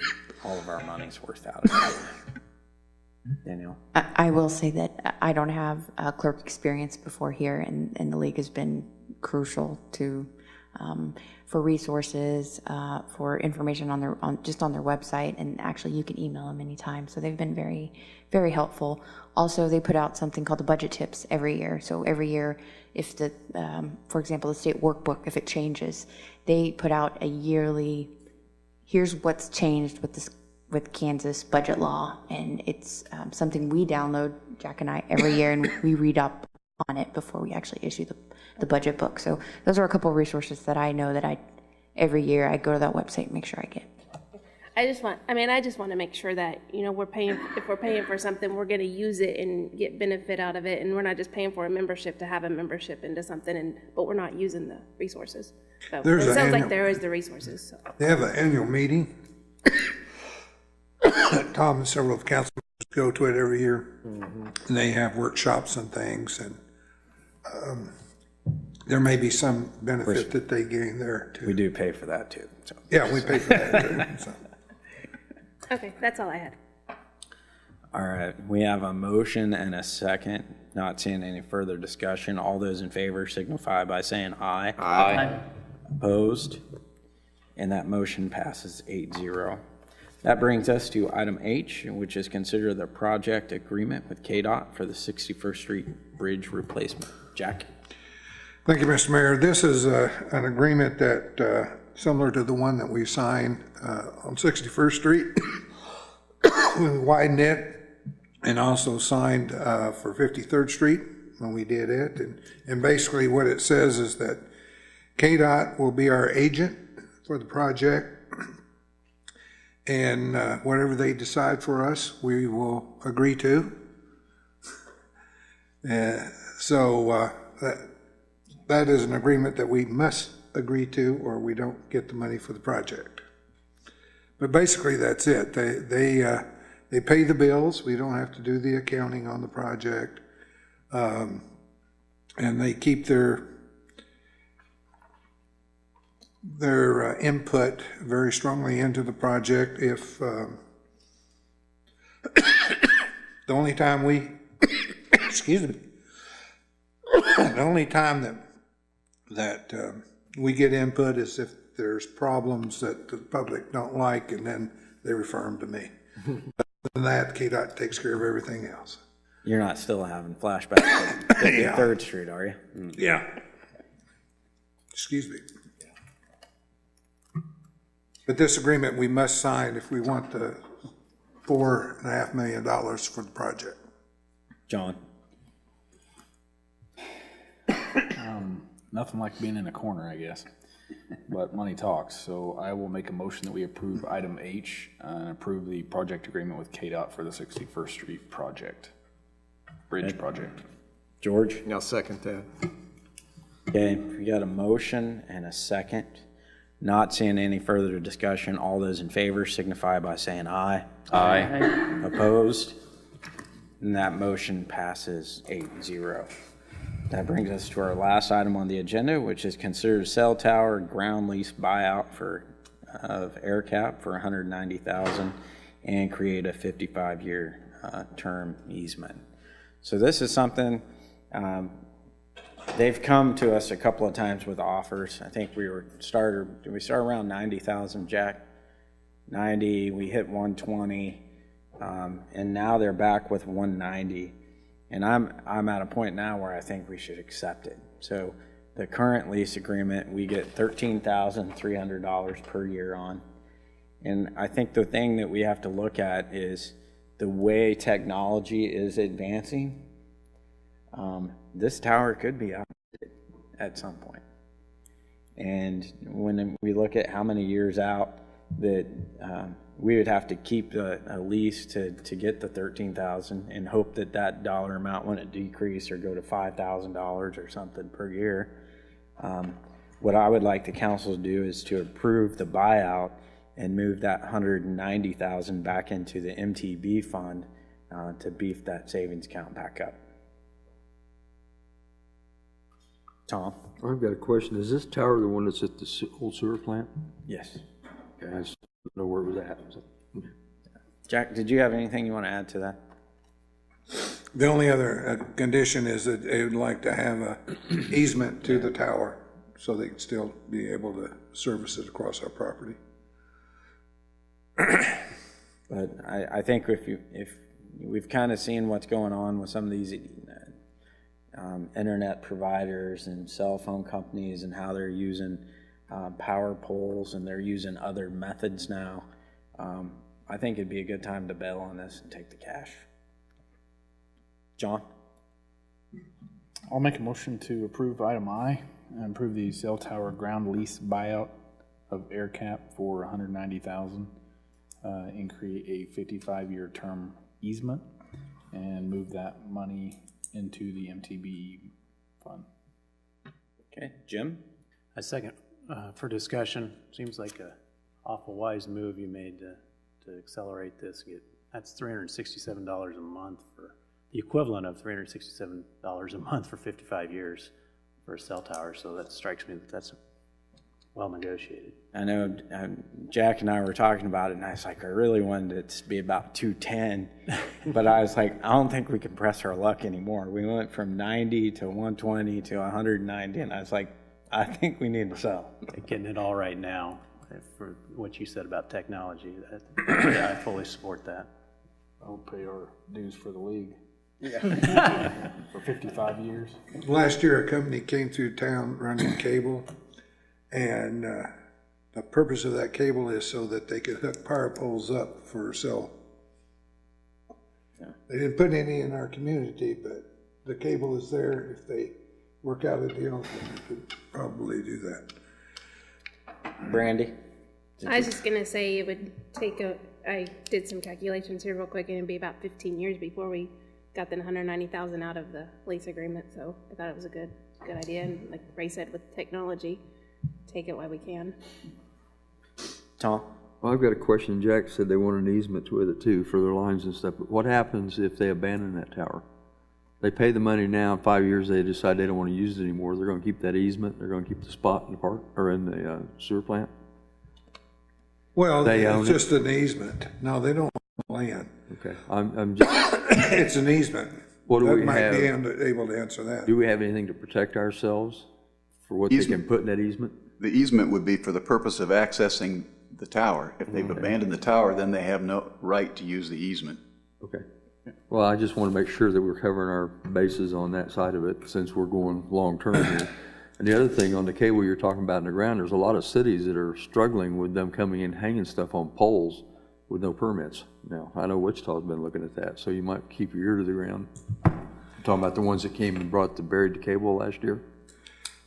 all of our money's worth out of it? Danielle? I will say that I don't have clerk experience before here, and the league has been crucial to for resources, for information on just on their website, and actually you can email them anytime. So they've been very, very helpful. Also, they put out something called the budget tips every year. So every year, if the, for example, the state workbook, if it changes, they put out a yearly, here's what's changed with Kansas budget law, and it's something we download, Jack and I, every year, and we read up on it before we actually issue the budget book. So those are a couple of resources that I know that every year I go to that website and make sure I get. I just want to make sure that, if we're paying for something, we're going to use it and get benefit out of it, and we're not just paying for a membership to have a membership into something, but we're not using the resources. So it sounds like there is the resources. So. They have an annual meeting. Tom and several of the council members go to it every year. And they have workshops and things, and there may be some benefit that they gain there too. We do pay for that too. So. Yeah, we pay for that too. So. Okay, that's all I had. All right, we have a motion and a second. Not seeing any further discussion. All those in favor signify by saying aye. Aye. Opposed? And that motion passes 8-0. That brings us to item H, which is consider the project agreement with KDOT for the 61st Street Bridge replacement. Jack? Thank you, Mr. Mayor. This is an agreement that, similar to the one that we signed on 61st Street. We widened it and also signed for 53rd Street when we did it. And basically what it says is that KDOT will be our agent for the project. And whatever they decide for us, we will agree to. So that is an agreement that we must agree to, or we don't get the money for the project. But basically, that's it. They pay the bills. We don't have to do the accounting on the project, and they keep their input very strongly into the project. If the only time we excuse me, the only time that we get input is if there's problems that the public don't like, and then they refer them to me. Other than that, KDOT takes care of everything else. You're not still having flashbacks to 53rd Street, are you? Yeah. Excuse me. But this agreement we must sign if we want the $4.5 million for the project. John? Nothing like being in a corner, I guess. But money talks. So I will make a motion that we approve item H and approve the project agreement with KDOT for the 61st Street bridge project. George? I'll second that. Okay, we got a motion and a second. Not seeing any further discussion. All those in favor signify by saying aye. Aye. Opposed? And that motion passes 8-0. That brings us to our last item on the agenda, which is consider cell tower ground lease buyout of AirCap for $190,000 and create a 55-year term easement. So this is something they've come to us a couple of times with offers. I think did we start around 90,000, Jack? 90, we hit 120, and now they're back with 190. And I'm at a point now where I think we should accept it. So the current lease agreement, we get $13,300 per year on. And I think the thing that we have to look at is the way technology is advancing. This tower could be outdated at some point. And when we look at how many years out that we would have to keep a lease to get the $13,000 and hope that dollar amount wouldn't decrease or go to $5,000 or something per year. What I would like the council to do is to approve the buyout and move that $190,000 back into the MTB fund to beef that savings account back up. Tom? I've got a question. Is this tower the one that's at the old sewer plant? Yes. Okay, I just don't know where it was at. Jack, did you have anything you want to add to that? The only other condition is that they would like to have a easement to the tower so they can still be able to service it across our property. But I think if we've kind of seen what's going on with some of these internet providers and cell phone companies and how they're using power poles and they're using other methods now, I think it'd be a good time to bail on this and take the cash. John? I'll make a motion to approve item I and approve the cell tower ground lease buyout of AirCap for $190,000, and create a 55-year term easement and move that money into the MTBE fund. Okay, Jim? A second, for discussion, seems like a awful wise move you made to accelerate this. That's $367 a month for the equivalent of $367 a month for 55 years for a cell tower. So that strikes me that that's well negotiated. I know Jack and I were talking about it, and I was like, I really wanted it to be about 210, but I was like, I don't think we can press our luck anymore. We went from 90 to 120 to 190, and I was like, I think we need to sell. Getting it all right now, for what you said about technology, I fully support that. I'll pay our dues for the league. Yeah. For 55 years. Last year, a company came through town running cable, and the purpose of that cable is so that they could hook power poles up for cell. Yeah. They didn't put any in our community, but the cable is there. If they work out a deal, then they could probably do that. Brandy? I was just going to say it would take I did some calculations here real quick, and it'd be about 15 years before we got the $190,000 out of the lease agreement. So I thought it was a good idea. And like Ray said, with technology, take it while we can. Tom? Well, I've got a question. Jack said they want an easement with it too for their lines and stuff. But what happens if they abandon that tower? They pay the money now. In 5 years, they decide they don't want to use it anymore. They're going to keep that easement. They're going to keep the spot in the park or in the sewer plant. Well, it's just an easement. No, they don't own land. Okay, I'm just. It's an easement. What do that we might have? Be able to answer that. Do we have anything to protect ourselves for what they can put in that easement? The easement would be for the purpose of accessing the tower. If they've abandoned the tower, then they have no right to use the easement. Okay. Well, I just want to make sure that we're covering our bases on that side of it since we're going long-term here. And the other thing on the cable you're talking about in the ground, there's a lot of cities that are struggling with them coming in hanging stuff on poles with no permits. Now, I know Wichita's been looking at that, so you might keep your ear to the ground. I'm talking about the ones that came and buried the cable last year.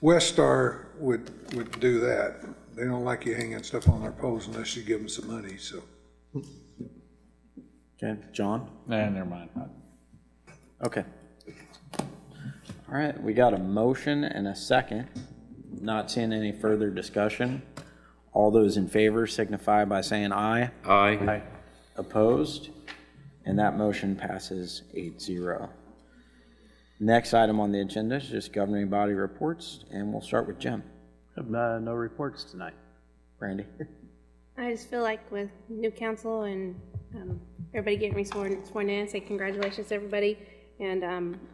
Westar would do that. They don't like you hanging stuff on their poles unless you give them some money, so. Okay, John? Nah, never mind. Okay. All right, we got a motion and a second. Not seeing any further discussion. All those in favor signify by saying aye. Aye. Aye. Opposed? And that motion passes 8-0. Next item on the agenda is just governing body reports, and we'll start with Jim. No reports tonight. Brandy? I just feel like with new council and everybody getting sworn in, say congratulations to everybody. And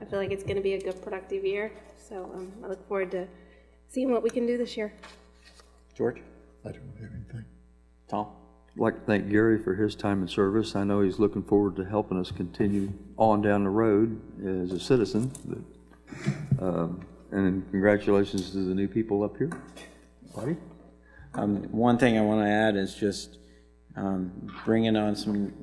I feel like it's going to be a good, productive year. So I look forward to seeing what we can do this year. George? I don't have anything. Tom? I'd like to thank Gary for his time and service. I know he's looking forward to helping us continue on down the road as a citizen. And congratulations to the new people up here. Buddy? One thing I want to add is just bringing on some,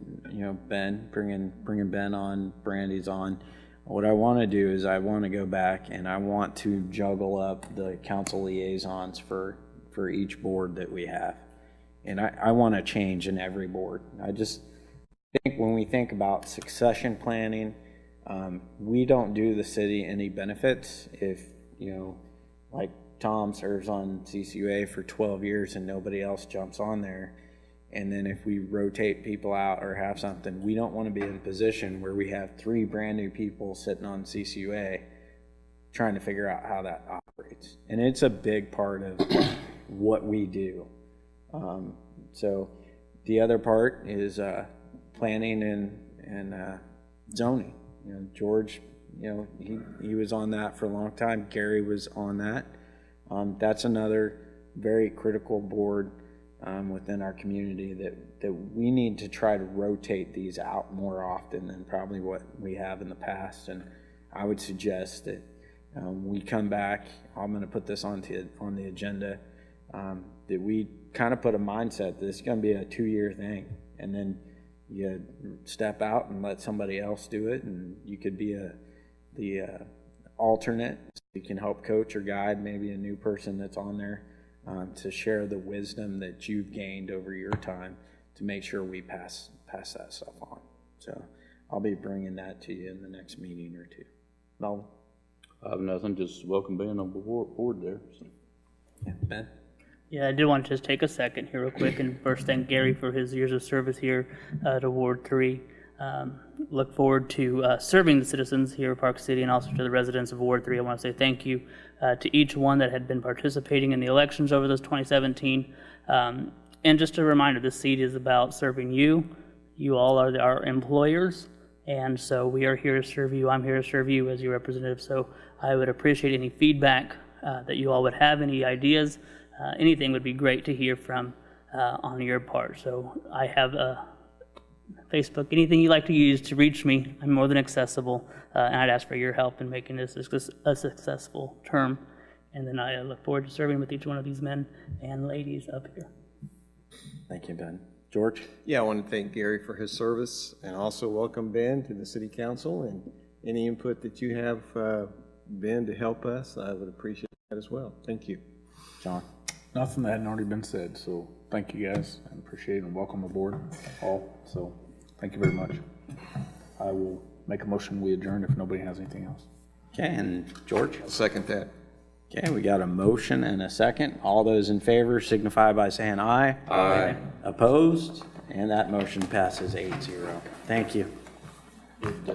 Ben, bringing Ben on, Brandy's on. What I want to do is I want to go back and I want to juggle up the council liaisons for each board that we have. And I want to change in every board. I just think when we think about succession planning, we don't do the city any benefits if, like Tom serves on CCUA for 12 years and nobody else jumps on there. And then if we rotate people out or have something, we don't want to be in a position where we have 3 brand new people sitting on CCUA trying to figure out how that operates. And it's a big part of what we do. So the other part is planning and zoning. George, he was on that for a long time. Gary was on that. That's another very critical board within our community that we need to try to rotate these out more often than probably what we have in the past. And I would suggest that we come back. I'm going to put this on the agenda, that we kind of put a mindset that it's going to be a 2-year thing, and then you step out and let somebody else do it, and you could be the alternate. So you can help coach or guide maybe a new person that's on there to share the wisdom that you've gained over your time to make sure we pass that stuff on. So I'll be bringing that to you in the next meeting or two. No, I have nothing. Just welcome Ben on board there. So. Yeah, Ben. Yeah, I did want to just take a second here real quick and first thank Gary for his years of service here to Ward 3. Look forward to serving the citizens here at Park City and also to the residents of Ward 3. I want to say thank you to each one that had been participating in the elections over this 2017. And just a reminder, this seat is about serving you. You all are our employers, and so we are here to serve you. I'm here to serve you as your representative, so I would appreciate any feedback that you all would have, any ideas. Anything would be great to hear from on your part. So I have Facebook, anything you like to use to reach me, I'm more than accessible, and I'd ask for your help in making this a successful term. And then I look forward to serving with each one of these men and ladies up here. Thank you, Ben. George? Yeah, I want to thank Gary for his service, and also welcome Ben to the City Council, and any input that you have, Ben, to help us, I would appreciate that as well. Thank you. John? Nothing that hadn't already been said, so thank you guys, and appreciate it, and welcome aboard all. So thank you very much. I will make a motion, we adjourn if nobody has anything else. Okay, and George? I'll second that. Okay, we got a motion and a second. All those in favor signify by saying aye. Aye. Opposed? And that motion passes 8-0. Thank you. Did